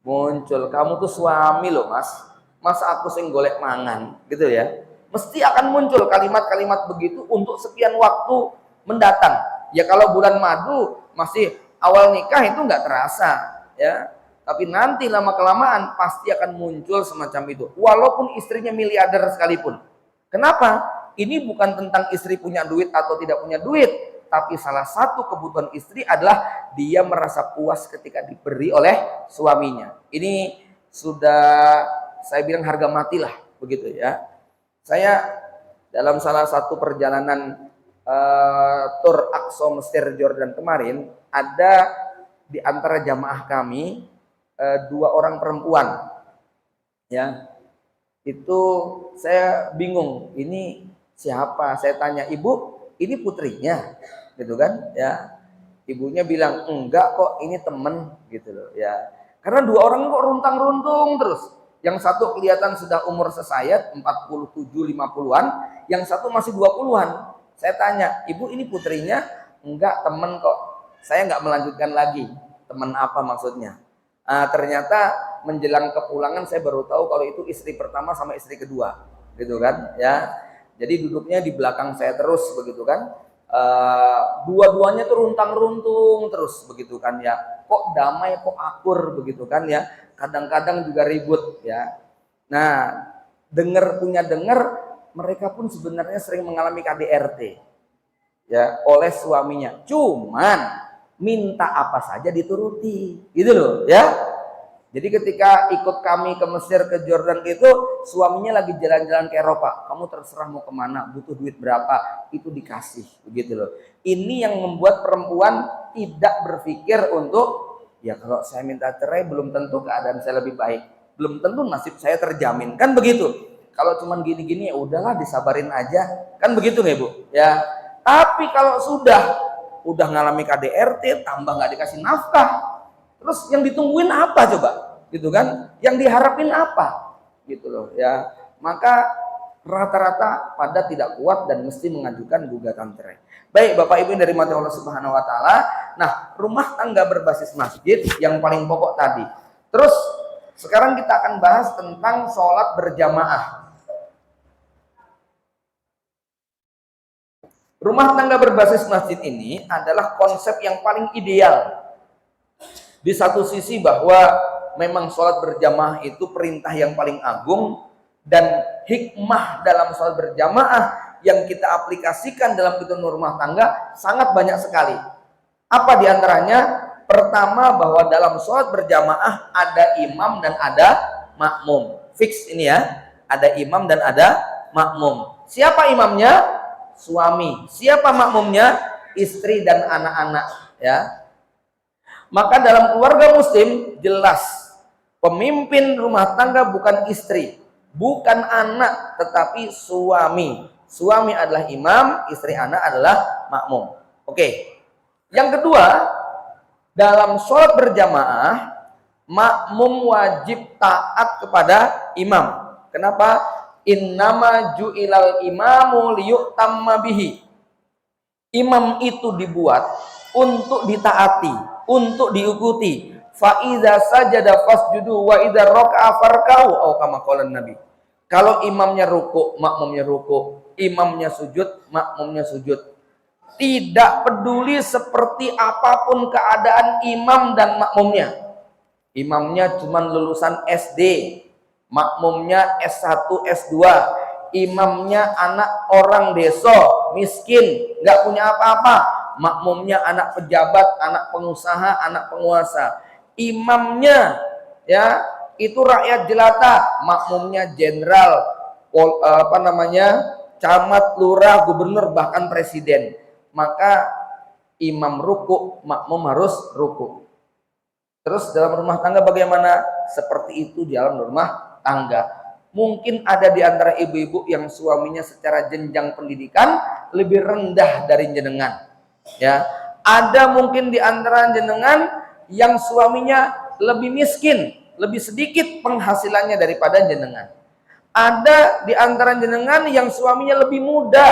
Muncul. Kamu tuh suami loh mas, masa aku sing golek mangan, gitu ya. Mesti akan muncul kalimat-kalimat begitu untuk sekian waktu mendatang. Ya kalau bulan madu masih awal nikah itu nggak terasa, ya. tapi nanti lama-kelamaan pasti akan muncul semacam itu. Walaupun istrinya miliarder sekalipun. Kenapa? Ini bukan tentang istri punya duit atau tidak punya duit, tapi salah satu kebutuhan istri adalah dia merasa puas ketika diberi oleh suaminya. Ini sudah saya bilang harga mati lah, begitu ya. Saya dalam salah satu perjalanan tur Aqsa Mesir Jordan kemarin, ada di antara jamaah kami 2 orang perempuan, ya. Itu saya bingung, ini siapa? Saya tanya, ibu, ini putrinya, gitu kan? Ya, ibunya bilang enggak kok, ini temen, gitu loh, ya. Karena 2 orang kok runtang-runtung terus. Yang satu kelihatan sudah umur sesayat 47-50-an, yang satu masih 20-an. Saya tanya, ibu ini putrinya? Enggak, temen kok. Saya nggak melanjutkan lagi. Temen apa maksudnya? Ternyata menjelang kepulangan saya baru tahu kalau itu istri pertama sama istri kedua, gitu kan? Ya, jadi duduknya di belakang saya terus, begitu kan? Dua-duanya tuh runtang-runtung terus, begitu kan ya? Kok damai, kok akur, begitu kan ya? Kadang-kadang juga ribut, ya. Nah, punya dengar, mereka pun sebenarnya sering mengalami KDRT, ya, oleh suaminya. Cuman minta apa saja dituruti, gitu loh, ya. Jadi ketika ikut kami ke Mesir, ke Jordan itu, suaminya lagi jalan-jalan ke Eropa. Kamu terserah mau kemana, butuh duit berapa, itu dikasih, begitu loh. Ini yang membuat perempuan tidak berpikir untuk, ya kalau saya minta cerai belum tentu keadaan saya lebih baik, belum tentu nasib saya terjamin, kan begitu. Kalau cuman gini-gini ya udahlah, disabarin aja, kan begitu nggak Bu? Ya. Tapi kalau udah ngalami KDRT, tambah nggak dikasih nafkah, terus yang ditungguin apa coba, gitu kan? Yang diharapin apa, gitu loh, ya. Maka rata-rata pada tidak kuat dan mesti mengajukan gugatan cerai. Baik, Bapak Ibu dari mata Allah Subhanahu Wa Taala. Nah, rumah tangga berbasis masjid yang paling pokok tadi. Terus sekarang kita akan bahas tentang sholat berjamaah. Rumah tangga berbasis masjid ini adalah konsep yang paling ideal. Di satu sisi bahwa memang sholat berjamaah itu perintah yang paling agung, dan hikmah dalam sholat berjamaah yang kita aplikasikan dalam kehidupan rumah tangga sangat banyak sekali. Apa diantaranya? Pertama, bahwa dalam sholat berjamaah ada imam dan ada makmum. Fix ini ya, ada imam dan ada makmum. Siapa imamnya? Suami. Siapa makmumnya? Istri dan anak-anak, ya. Maka dalam keluarga muslim jelas pemimpin rumah tangga bukan istri, bukan anak, tetapi suami. Suami adalah imam, istri anak adalah makmum. Oke. Yang kedua, dalam sholat berjamaah makmum wajib taat kepada imam. Kenapa? Innama ju'ilal imamu liyu'tamma bihi. Imam itu dibuat untuk ditaati, untuk diikuti. Fa idza sajada fasjudu wa idza raka'a farka'u, atau kama qala Nabi. Kalau imamnya ruku, makmumnya ruku, imamnya sujud, makmumnya sujud. Tidak peduli seperti apapun keadaan imam dan makmumnya. Imamnya cuma lulusan SD, makmumnya S1, S2, imamnya anak orang desa, miskin, nggak punya apa-apa, makmumnya anak pejabat, anak pengusaha, anak penguasa. Imamnya ya itu rakyat jelata, makmumnya jenderal, camat, lurah, gubernur, bahkan presiden. Maka imam ruku, makmum harus ruku. Terus dalam rumah tangga bagaimana? Seperti itu di dalam rumah tangga. Mungkin ada di antara ibu-ibu yang suaminya secara jenjang pendidikan lebih rendah dari jenengan, ya. Ada mungkin di antara jenengan yang suaminya lebih miskin, lebih sedikit penghasilannya daripada jenengan. Ada di antara jenengan yang suaminya lebih muda,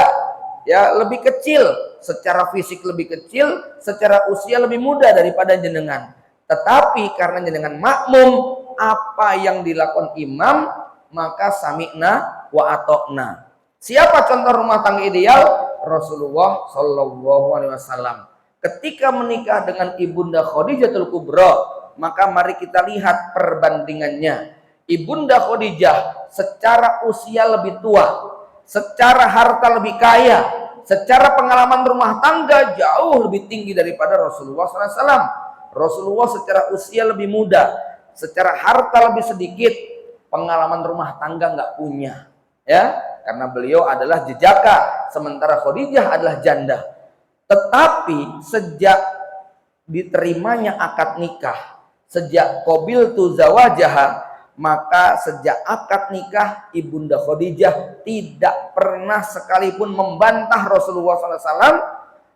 ya, lebih kecil, secara fisik lebih kecil, secara usia lebih muda daripada jenengan. Tetapi karena jenengan makmum apa yang dilakukan imam, maka sami'na wa atokna. Siapa contoh rumah tangga ideal? Rasulullah Shallallahu Alaihi Wasallam. Ketika menikah dengan ibunda Khadijatul Kubra, maka mari kita lihat perbandingannya. Ibunda Khadijah secara usia lebih tua, secara harta lebih kaya, secara pengalaman rumah tangga jauh lebih tinggi daripada Rasulullah SAW. Rasulullah secara usia lebih muda, secara harta lebih sedikit, pengalaman rumah tangga nggak punya, ya, karena beliau adalah jejaka, sementara Khadijah adalah janda. Tetapi sejak diterimanya akad nikah, sejak qabiltu zawajaha, maka sejak akad nikah Ibunda Khadijah tidak pernah sekalipun membantah Rasulullah SAW,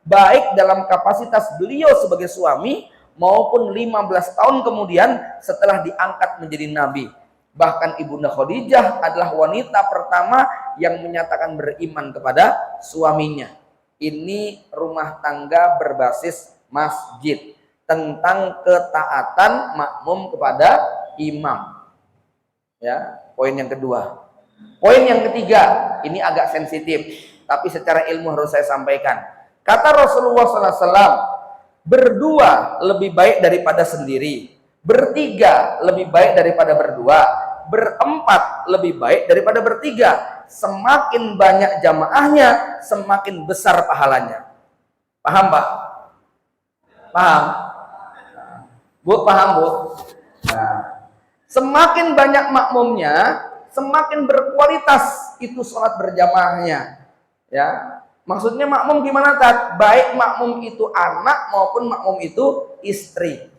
baik dalam kapasitas beliau sebagai suami maupun 15 tahun kemudian setelah diangkat menjadi nabi. Bahkan Ibunda Khadijah adalah wanita pertama yang menyatakan beriman kepada suaminya. Ini rumah tangga berbasis masjid, tentang ketaatan makmum kepada imam. Ya, poin yang kedua. Poin yang ketiga, ini agak sensitif, tapi secara ilmu harus saya sampaikan. Kata Rasulullah SAW, berdua lebih baik daripada sendiri, bertiga lebih baik daripada berdua, berempat lebih baik daripada bertiga. Semakin banyak jamaahnya, semakin besar pahalanya. Paham, Pak? Paham? Bu, paham, Bu? Nah, semakin banyak makmumnya, semakin berkualitas itu sholat berjamaahnya. Ya, maksudnya makmum gimana, Tat? Baik makmum itu anak maupun makmum itu istri.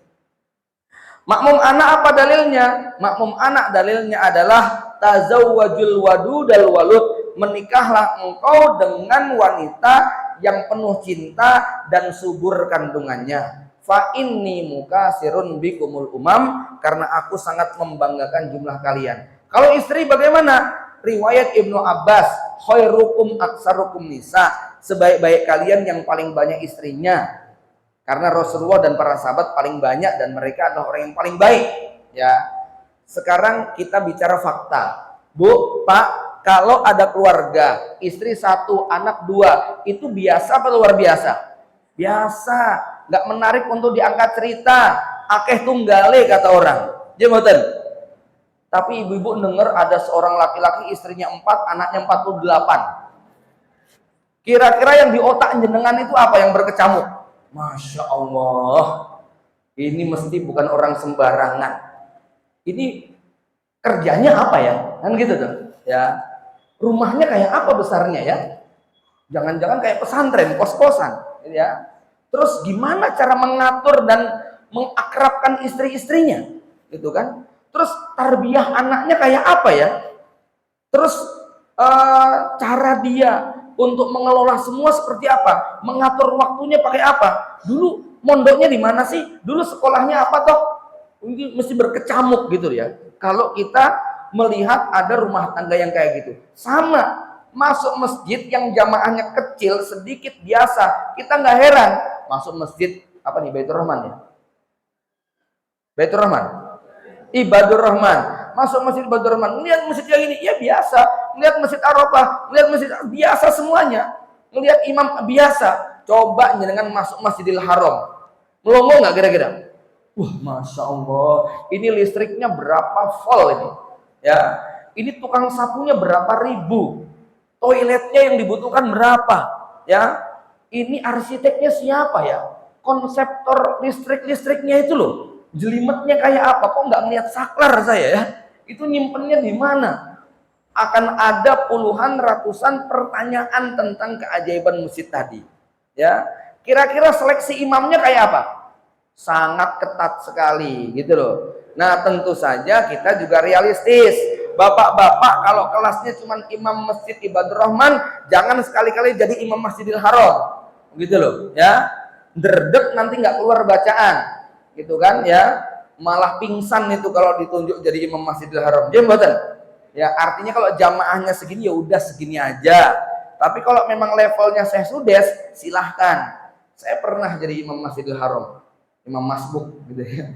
Makmum anak apa dalilnya? Makmum anak dalilnya adalah tazawwajul wadudal walud, menikahlah engkau dengan wanita yang penuh cinta dan subur kandungannya. Fa inni mukasirun bikumul umam, karena aku sangat membanggakan jumlah kalian. Kalau istri bagaimana? Riwayat Ibnu Abbas, khairukum aksarukum nisa, sebaik-baik kalian yang paling banyak istrinya. Karena Rasulullah dan para sahabat paling banyak dan mereka adalah orang yang paling baik. Ya. Sekarang kita bicara fakta. Bu, Pak, kalau ada keluarga, istri 1, anak 2, itu biasa apa luar biasa? Biasa. Nggak menarik untuk diangkat cerita. Akeh tunggale kata orang. Jematan. Tapi ibu-ibu dengar ada seorang laki-laki istrinya 4, anaknya 48. Kira-kira yang di otak jenengan itu apa yang berkecamuk? Masya Allah, ini mesti bukan orang sembarangan. Ini kerjanya apa ya? Kan gitu tuh. Ya, rumahnya kayak apa besarnya ya? Jangan-jangan kayak pesantren, kos-kosan, ya. Terus gimana cara mengatur dan mengakrabkan istri-istrinya, gitu kan? Terus tarbiyah anaknya kayak apa ya? Terus cara dia untuk mengelola semua seperti apa? Mengatur waktunya pakai apa? Dulu mondoknya di mana sih? Dulu sekolahnya apa toh? Ini mesti berkecamuk gitu ya. Kalau kita melihat ada rumah tangga yang kayak gitu. Sama, masuk masjid yang jamaahnya kecil, sedikit biasa. Kita nggak heran. Masuk masjid, apa nih, Baitur Rahman ya? Baitur Rahman? Ibadur Rahman. Masuk masjid Ibadur Rahman, melihat masjid yang ini, ya biasa. Melihat masjid Arafah, melihat masjid biasa semuanya. Melihat imam biasa. Coba jangan masuk Masjidil Haram. Melongo nggak kira-kira? Wah, Masya Allah. Ini listriknya berapa volt ini? Ya, ini tukang sapunya berapa ribu? Toiletnya yang dibutuhkan berapa? Ya, ini arsiteknya siapa ya? Konseptor listrik-listriknya itu loh. Jelimetnya kayak apa? Kok nggak ngeliat saklar saya ya? Itu nyimpennya di mana? Akan ada puluhan ratusan pertanyaan tentang keajaiban masjid tadi. Ya, kira-kira seleksi imamnya kayak apa? Sangat ketat sekali, gitu loh. Nah, tentu saja kita juga realistis. Bapak-bapak kalau kelasnya cuma imam masjid Ibadur Rahman, jangan sekali-kali jadi imam Masjidil Haram, gitu loh. Ya, derdek nanti nggak keluar bacaan. Gitu kan ya, malah pingsan itu kalau ditunjuk jadi imam Masjidil Haram. Jembatan. Ya, artinya kalau jamaahnya segini ya udah segini aja. Tapi kalau memang levelnya saya sudes, silahkan. Saya pernah jadi imam Masjidil Haram, imam masbuk gitu ya.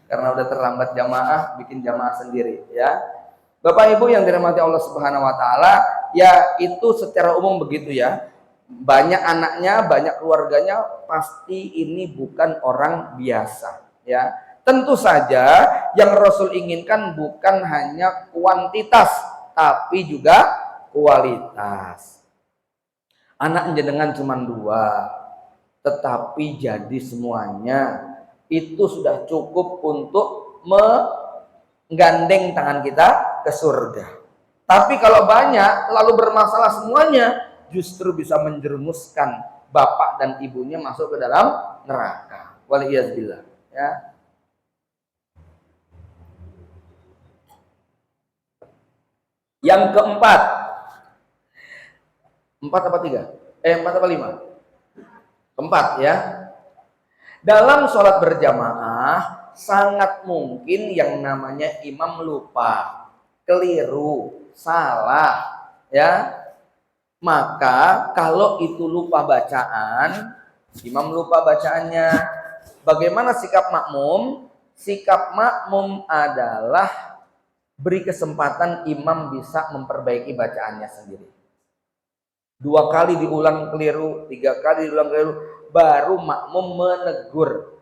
Karena udah terlambat jamaah, bikin jamaah sendiri ya. Bapak Ibu yang dirahmati Allah Subhanahu wa taala, ya itu secara umum begitu ya. Banyak anaknya, banyak keluarganya, pasti ini bukan orang biasa ya. Tentu saja yang Rasul inginkan bukan hanya kuantitas, tapi juga kualitas. Anak jenengan cuma 2, tetapi jadi semuanya, itu sudah cukup untuk menggandeng tangan kita ke surga. Tapi kalau banyak lalu bermasalah semuanya, justru bisa menjerumuskan bapak dan ibunya masuk ke dalam neraka. Waliyazbillah. Ya. Yang keempat, 4 apa 3? 4 apa 5? Keempat ya. Dalam sholat berjamaah sangat mungkin yang namanya imam lupa, keliru, salah, ya. Maka kalau itu lupa bacaan, imam lupa bacaannya, bagaimana sikap makmum? Sikap makmum adalah beri kesempatan imam bisa memperbaiki bacaannya sendiri. 2 kali diulang keliru, 3 kali diulang keliru, baru makmum menegur.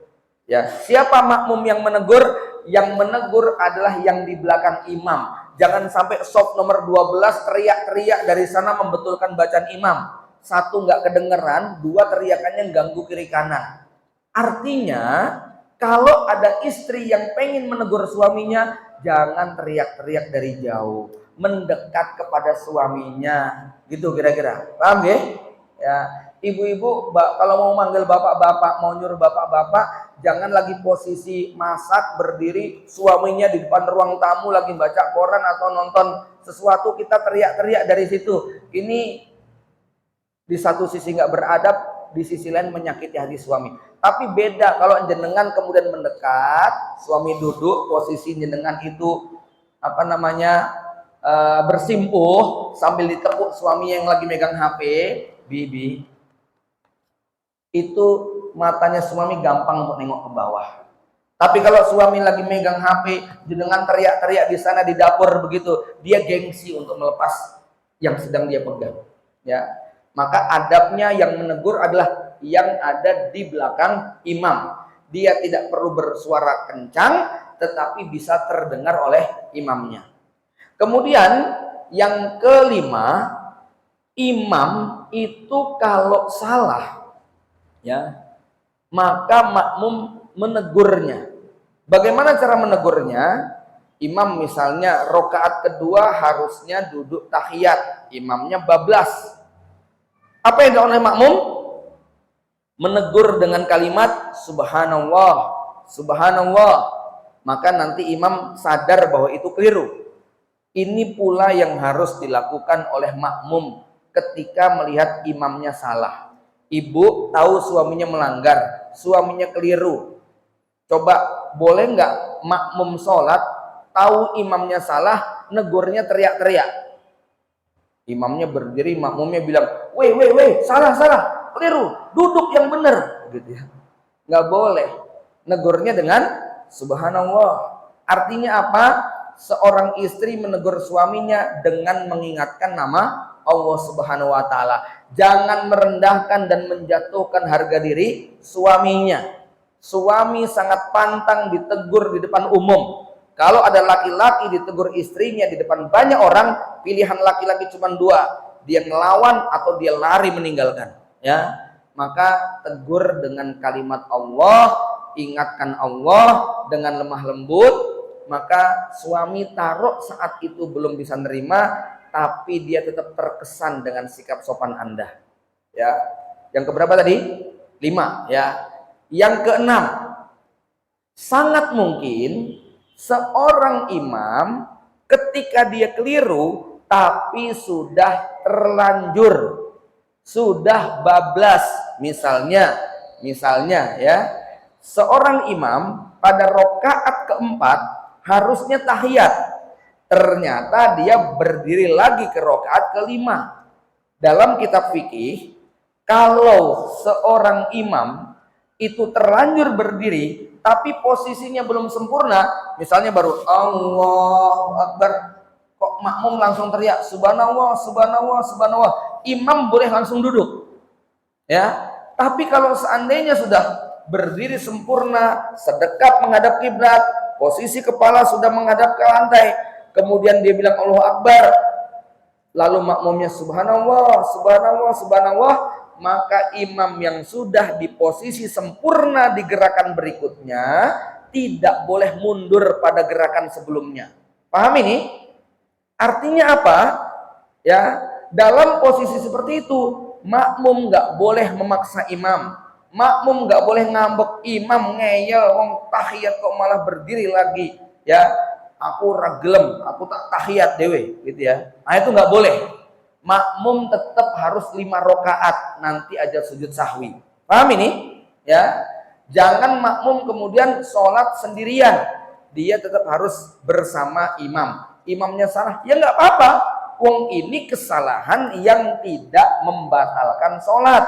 Ya, siapa makmum yang menegur? Yang menegur adalah yang di belakang imam. Jangan sampai shaf nomor 12 teriak-teriak dari sana membetulkan bacaan imam. 1 nggak kedengeran, 2 teriakannya ganggu kiri kanan. Artinya, kalau ada istri yang pengen menegur suaminya, jangan teriak-teriak dari jauh, mendekat kepada suaminya, gitu kira-kira. Paham ya? Ya, ibu-ibu kalau mau manggil bapak-bapak, mau nyuruh bapak-bapak, jangan lagi posisi masak berdiri, suaminya di depan ruang tamu lagi baca koran atau nonton sesuatu, kita teriak-teriak dari situ. Ini di satu sisi nggak beradab, di sisi lain menyakiti hati suami. Tapi beda kalau jenengan kemudian mendekat, suami duduk, posisi jenengan itu bersimpuh sambil ditepuk suami yang lagi megang HP, bibi, itu matanya suami gampang untuk nengok ke bawah. Tapi kalau suami lagi megang HP, jenengan teriak-teriak di sana di dapur begitu, dia gengsi untuk melepas yang sedang dia pegang. Ya, maka adabnya yang menegur adalah yang ada di belakang imam. Dia tidak perlu bersuara kencang, tetapi bisa terdengar oleh imamnya. Kemudian yang kelima, imam itu kalau salah, ya, maka makmum menegurnya. Bagaimana cara menegurnya? Imam misalnya rokaat kedua harusnya duduk tahiyat, imamnya bablas. Apa yang dilakukan oleh makmum? Menegur dengan kalimat subhanallah, subhanallah. Maka nanti imam sadar bahwa itu keliru. Ini pula yang harus dilakukan oleh makmum ketika melihat imamnya salah. Ibu tahu suaminya melanggar, suaminya keliru. Coba boleh nggak makmum sholat, tahu imamnya salah, negurnya teriak-teriak. Imamnya berdiri, makmumnya bilang, weh, salah, keliru, duduk yang benar, gitu ya. Nggak boleh. Negurnya dengan subhanallah. Artinya apa? Seorang istri menegur suaminya dengan mengingatkan nama Allah Subhanahu wa taala. Jangan merendahkan dan menjatuhkan harga diri suaminya. Suami sangat pantang ditegur di depan umum. Kalau ada laki-laki ditegur istrinya di depan banyak orang, pilihan laki-laki cuma 2, dia ngelawan atau dia lari meninggalkan, ya. Maka tegur dengan kalimat Allah, ingatkan Allah dengan lemah lembut. Maka suami taruh saat itu belum bisa nerima, tapi dia tetap terkesan dengan sikap sopan Anda. Ya. Yang keberapa tadi? 5, ya. Yang keenam, sangat mungkin seorang imam ketika dia keliru tapi sudah terlanjur, sudah bablas, misalnya ya, seorang imam pada rakaat keempat harusnya tahiyat, ternyata dia berdiri lagi ke rakaat kelima. Dalam kitab fikih, kalau seorang imam itu terlanjur berdiri tapi posisinya belum sempurna, misalnya baru Allahu Akbar, kok makmum langsung teriak subhanallah, subhanallah, subhanallah, imam boleh langsung duduk, ya. Tapi kalau seandainya sudah berdiri sempurna, sedekap menghadap kiblat, posisi kepala sudah menghadap ke lantai, kemudian dia bilang Allahu Akbar, lalu makmumnya subhanallah, subhanallah, subhanallah, maka imam yang sudah di posisi sempurna di gerakan berikutnya tidak boleh mundur pada gerakan sebelumnya. Paham ini? Artinya apa? Ya, dalam posisi seperti itu, makmum nggak boleh memaksa imam. Makmum nggak boleh ngambek, imam ngeyel, wong tahiyat kok malah berdiri lagi. Ya, aku ragelem, aku tak tahiyat dewe, gitu ya. Nah itu nggak boleh. Makmum tetap harus 5 rakaat, nanti aja sujud sahwi. Paham ini? Ya, jangan makmum kemudian sholat sendirian. Dia tetap harus bersama imam. Imamnya salah, ya nggak apa-apa. Wong ini kesalahan yang tidak membatalkan sholat.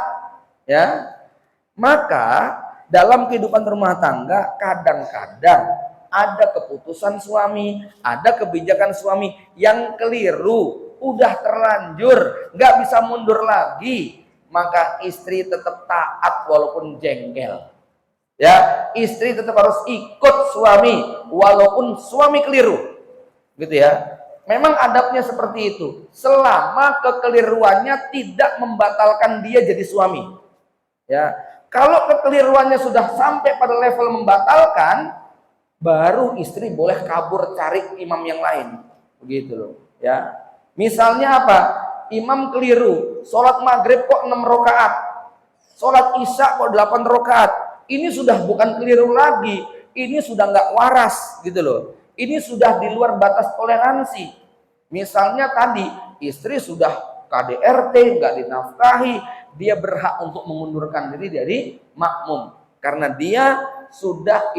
Ya, maka dalam kehidupan rumah tangga kadang-kadang ada keputusan suami, ada kebijakan suami yang keliru, udah terlanjur, nggak bisa mundur lagi, maka istri tetap taat walaupun jengkel. Ya, istri tetap harus ikut suami walaupun suami keliru, gitu ya. Memang adabnya seperti itu, selama kekeliruannya tidak membatalkan dia jadi suami. Ya, kalau kekeliruannya sudah sampai pada level membatalkan, baru istri boleh kabur cari imam yang lain, begitu loh. Ya, misalnya apa? Imam keliru, sholat maghrib kok 6 rakaat, sholat isya kok 8 rakaat. Ini sudah bukan keliru lagi, ini sudah nggak waras, gitu loh. Ini sudah di luar batas toleransi. Misalnya tadi istri sudah KDRT, nggak dinafkahi, dia berhak untuk mengundurkan diri dari makmum karena dia sudah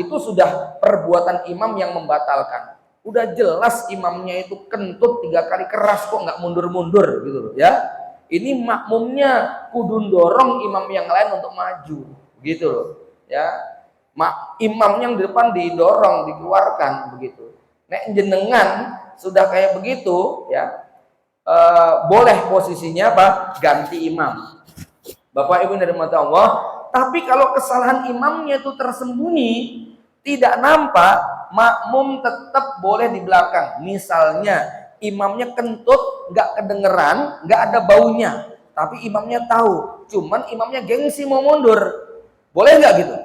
perbuatan imam yang membatalkan. Udah jelas imamnya itu kentut 3 kali keras kok nggak mundur-mundur, gitu loh ya. Ini makmumnya kudu dorong imam yang lain untuk maju, gitu loh ya. Imam yang di depan didorong, dikeluarkan, begitu. Nek jenengan sudah kayak begitu ya, boleh posisinya apa? Ganti imam. Bapak Ibu dari mata Allah. Tapi kalau kesalahan imamnya itu tersembunyi, tidak nampak, makmum tetap boleh di belakang. Misalnya imamnya kentut, nggak kedengeran, nggak ada baunya, tapi imamnya tahu, cuman imamnya gengsi mau mundur, boleh nggak gitu?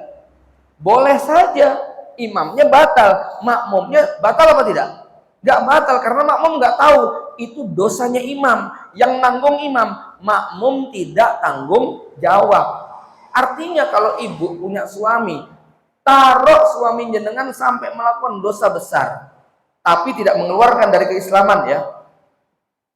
Boleh saja. Imamnya batal, makmumnya batal apa tidak? Nggak batal, karena makmum nggak tahu itu dosanya imam, yang nanggung imam, makmum tidak tanggung jawab. Artinya kalau ibu punya suami, taruh suami jenengan sampai melakukan dosa besar, tapi tidak mengeluarkan dari keislaman ya,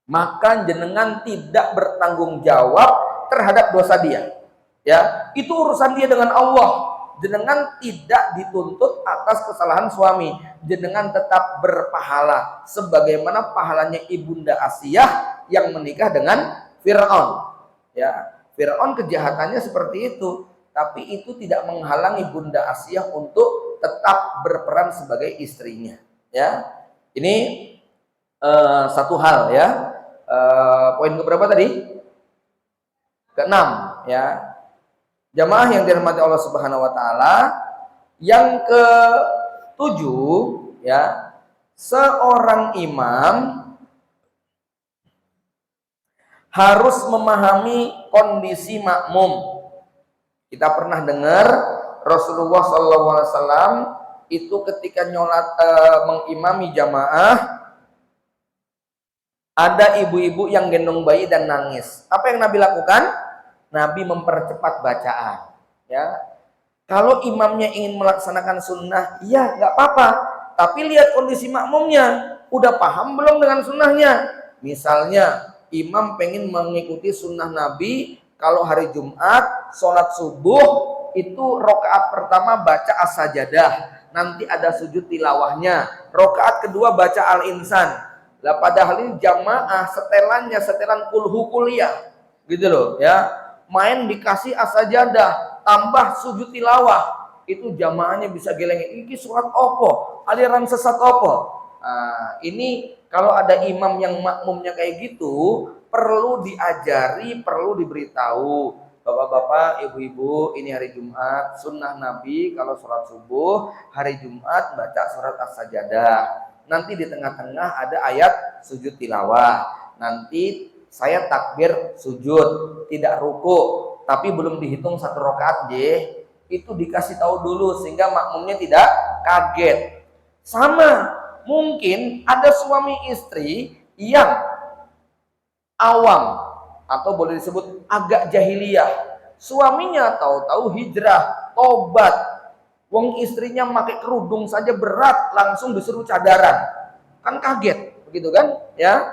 maka jenengan tidak bertanggung jawab terhadap dosa dia. Ya, itu urusan dia dengan Allah. Jenengan tidak dituntut atas kesalahan suami, jenengan tetap berpahala sebagaimana pahalanya ibunda Asiyah yang menikah dengan Fir'aun. Ya, Fir'aun kejahatannya seperti itu, tapi itu tidak menghalangi Bunda Asiyah untuk tetap berperan sebagai istrinya. Ya, ini satu hal ya. Poin keberapa tadi? Ke-6 ya. Jamaah yang dirahmati Allah Subhanahu wa taala, yang ke-7 ya, seorang imam harus memahami kondisi makmum. Kita pernah dengar Rasulullah SAW itu ketika mengimami jamaah, ada ibu-ibu yang gendong bayi dan nangis. Apa yang Nabi lakukan? Nabi mempercepat bacaan. Ya, kalau imamnya ingin melaksanakan sunnah, ya nggak apa-apa. Tapi lihat kondisi makmumnya, udah paham belum dengan sunnahnya? Misalnya imam pengen mengikuti sunnah Nabi, kalau hari Jumat sholat subuh itu rokaat pertama baca as-sajadah, nanti ada sujud tilawahnya. Rokaat kedua baca al-insan. Lah padahal ini jamaah setelannya setelan kulhu kuliah, gitu loh ya. Main dikasih as-sajadah tambah sujud tilawah, itu jamaahnya bisa geleng. Ini surat opo, aliran sesat opo. Nah, ini kalau ada imam yang makmumnya kayak gitu, perlu diajari, perlu diberitahu. Bapak-bapak, ibu-ibu, ini hari Jumat, sunnah Nabi kalau sholat subuh, hari Jumat baca surat As-Sajadah. Nanti di tengah-tengah ada ayat sujud tilawah. Nanti saya takbir sujud, tidak ruku, tapi belum dihitung 1 rakaat, itu dikasih tahu dulu sehingga makmumnya tidak kaget. Sama, mungkin ada suami istri yang awam atau boleh disebut agak jahiliyah. Suaminya tahu-tahu hijrah, tobat. Wong istrinya pakai kerudung saja berat, langsung disuruh cadaran. Kan kaget, begitu kan? Ya.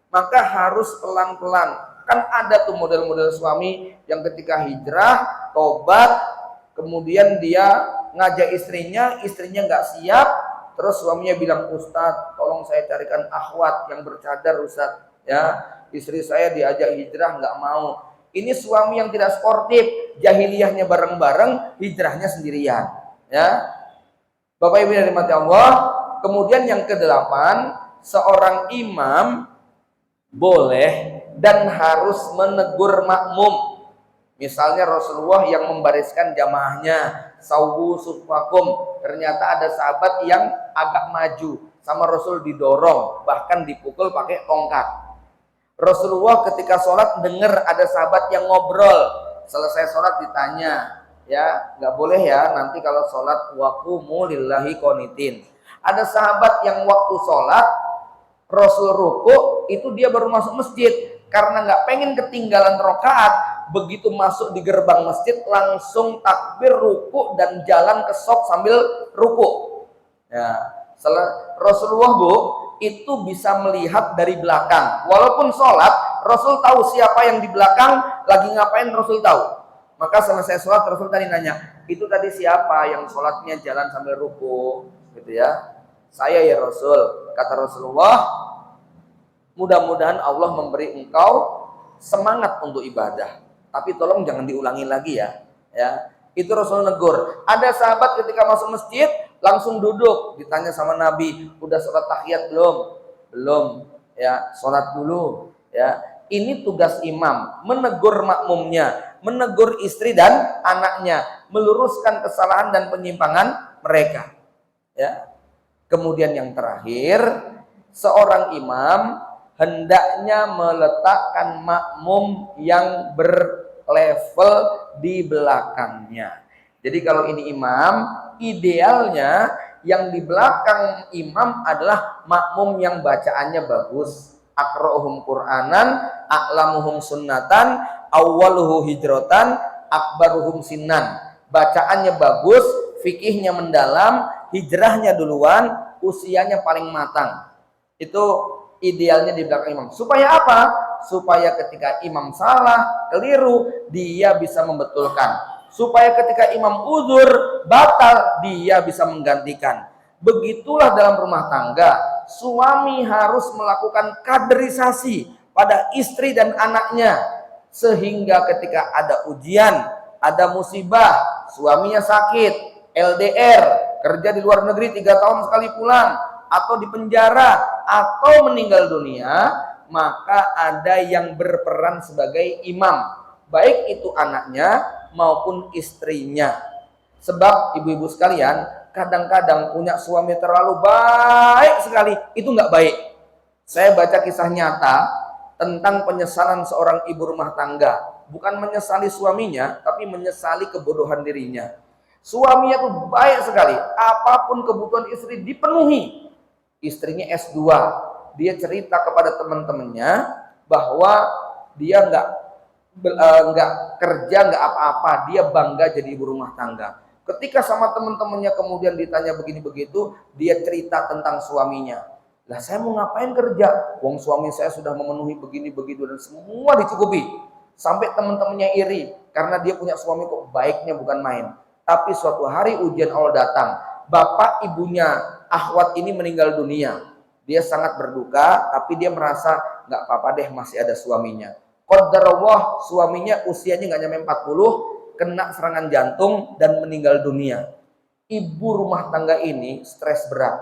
Maka harus pelan-pelan. Kan ada tuh model-model suami yang ketika hijrah, tobat, kemudian dia ngajak istrinya nggak siap, terus suaminya bilang, "Ustadz, tolong saya carikan akhwat yang bercadar, Ustadz." Ya, istri saya diajak hijrah nggak mau. Ini suami yang tidak sportif, jahiliyahnya bareng-bareng, hijrahnya sendirian. Ya, Bapak Ibu yang dirahmati Allah. Kemudian yang ke-8, seorang imam boleh dan harus menegur makmum. Misalnya Rasulullah yang membariskan jamaahnya, sawu sufakum, ternyata ada sahabat yang agak maju, sama Rasul didorong, bahkan dipukul pakai tongkat. Rasulullah ketika sholat dengar ada sahabat yang ngobrol, selesai sholat ditanya, ya nggak boleh ya nanti kalau sholat waqumu lillahi qonitin. Ada sahabat yang waktu sholat Rasul ruku itu dia baru masuk masjid karena nggak pengen ketinggalan rakaat, begitu masuk di gerbang masjid langsung takbir ruku dan jalan ke shop sambil ruku. Ya, Rasulullah itu bisa melihat dari belakang. Walaupun sholat, Rasul tahu siapa yang di belakang lagi ngapain, Rasul tahu. Maka selesai sholat Rasul tadi nanya, itu tadi siapa yang sholatnya jalan sambil ruku, gitu ya? Saya ya Rasul. Kata Rasulullah, mudah-mudahan Allah memberi engkau semangat untuk ibadah, tapi tolong jangan diulangi lagi ya. Ya, itu Rasul negur. Ada sahabat ketika masuk masjid langsung duduk, ditanya sama Nabi, udah sholat tahiyat belum? Belum. Ya, sholat dulu. Ya, ini tugas imam, menegur makmumnya, menegur istri dan anaknya, meluruskan kesalahan dan penyimpangan mereka. Ya. Kemudian yang terakhir, seorang imam hendaknya meletakkan makmum yang berlevel di belakangnya. Jadi kalau ini imam, idealnya yang di belakang imam adalah makmum yang bacaannya bagus, aqra'uhum Qur'anan, a'lamuhum sunnatan, awwaluhu hijrotan, akbaruhum sinan. Bacaannya bagus, fikihnya mendalam, hijrahnya duluan, usianya paling matang. Itu idealnya di belakang imam. Supaya apa? Supaya ketika imam salah, keliru, dia bisa membetulkan. Supaya ketika imam uzur, batal, dia bisa menggantikan. Begitulah dalam rumah tangga, suami harus melakukan kaderisasi pada istri dan anaknya, sehingga ketika ada ujian, ada musibah, suaminya sakit, LDR, kerja di luar negeri 3 tahun sekali pulang, atau di penjara, atau meninggal dunia, maka ada yang berperan sebagai imam, baik itu anaknya maupun istrinya. Sebab ibu-ibu sekalian, kadang-kadang punya suami terlalu baik sekali, itu nggak baik. Saya baca kisah nyata tentang penyesalan seorang ibu rumah tangga, bukan menyesali suaminya, tapi menyesali kebodohan dirinya. Suaminya tuh baik sekali, apapun kebutuhan istri dipenuhi. Istrinya S2, dia cerita kepada teman-temannya bahwa dia nggak kerja, nggak apa-apa, dia bangga jadi ibu rumah tangga. Ketika sama teman-temannya kemudian ditanya begini begitu, dia cerita tentang suaminya. Lah saya mau ngapain kerja? Wong suami saya sudah memenuhi begini begitu dan semua dicukupi. Sampai teman-temannya iri karena dia punya suami kok baiknya bukan main. Tapi suatu hari ujian Allah datang. Bapak ibunya akhwat ini meninggal dunia. Dia sangat berduka, tapi dia merasa nggak apa-apa deh masih ada suaminya. Qadarullah, suaminya usianya nggak nyampe 40, kena serangan jantung dan meninggal dunia. Ibu rumah tangga ini stres berat.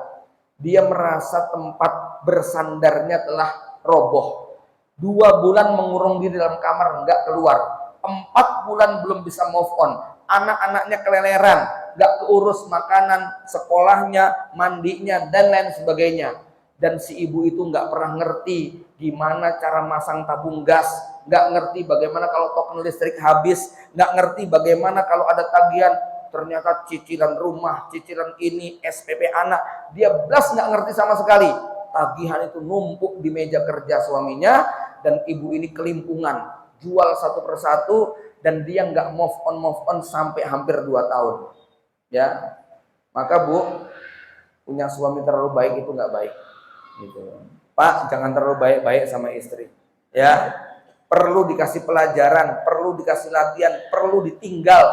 Dia merasa tempat bersandarnya telah roboh. 2 bulan mengurung diri dalam kamar, nggak keluar. 4 bulan belum bisa move on. Anak-anaknya keleleran, gak keurus makanan, sekolahnya, mandinya, dan lain sebagainya. Dan si ibu itu gak pernah ngerti gimana cara masang tabung gas, gak ngerti bagaimana kalau token listrik habis, gak ngerti bagaimana kalau ada tagihan, ternyata cicilan rumah, cicilan ini, SPP anak, dia blas gak ngerti sama sekali. Tagihan itu numpuk di meja kerja suaminya, dan ibu ini kelimpungan, jual satu persatu, dan dia nggak move on sampai hampir 2 tahun. Ya, maka Bu, punya suami terlalu baik itu nggak baik. Gitu. Pak, jangan terlalu baik-baik sama istri. Ya, perlu dikasih pelajaran, perlu dikasih latihan, perlu ditinggal,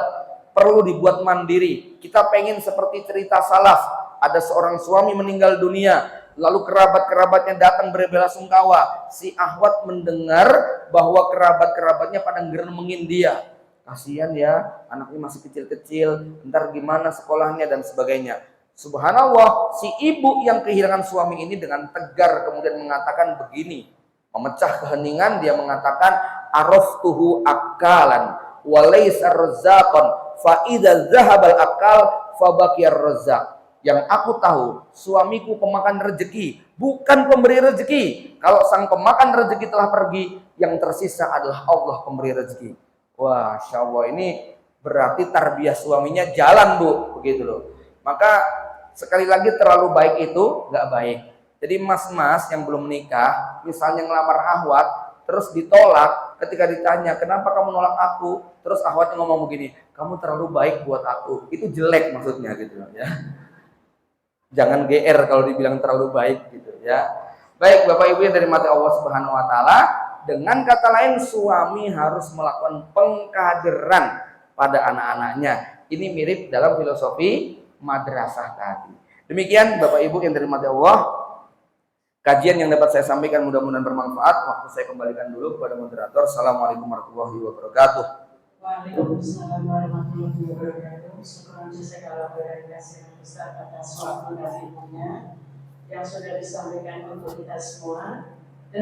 perlu dibuat mandiri. Kita pengen seperti cerita salaf, ada seorang suami meninggal dunia, lalu kerabat-kerabatnya datang berbelasungkawa. Si Ahwat mendengar bahwa kerabat-kerabatnya pada ngeremengin dia. Kasihan ya, anaknya masih kecil-kecil, ntar gimana sekolahnya dan sebagainya. Subhanallah, si ibu yang kehilangan suami ini dengan tegar kemudian mengatakan begini, memecah keheningan, dia mengatakan, araftuhu akalan walaysa razzaqan fa idza zahabal akal fa baqiyar razzaq. Yang aku tahu, suamiku pemakan rezeki, bukan pemberi rezeki. Kalau sang pemakan rezeki telah pergi, yang tersisa adalah Allah pemberi rezeki. Wah, Masya Allah, ini berarti tarbiyah suaminya jalan, Bu, begitu loh. Maka sekali lagi, terlalu baik itu nggak baik. Jadi mas-mas yang belum menikah, misalnya ngelamar Ahwat, terus ditolak, ketika ditanya, kenapa kamu nolak aku? Terus Ahwatnya ngomong begini, kamu terlalu baik buat aku. Itu jelek maksudnya gitu ya. Jangan GR kalau dibilang terlalu baik gitu ya. Baik Bapak Ibu yang dari mati Allah Subhanahu wa taala, dengan kata lain suami harus melakukan pengkaderan pada anak-anaknya. Ini mirip dalam filosofi madrasah tadi. Demikian Bapak Ibu yang dari mati Allah, kajian yang dapat saya sampaikan mudah-mudahan bermanfaat. Waktu saya kembalikan dulu kepada moderator. Assalamualaikum warahmatullahi wabarakatuh.
Waalaikumsalam warahmatullahi wabarakatuh. Syukur jazakallahu khairan katsiran Ustaz atas waktu dan ilmunya yang sudah disampaikan untuk kita semua.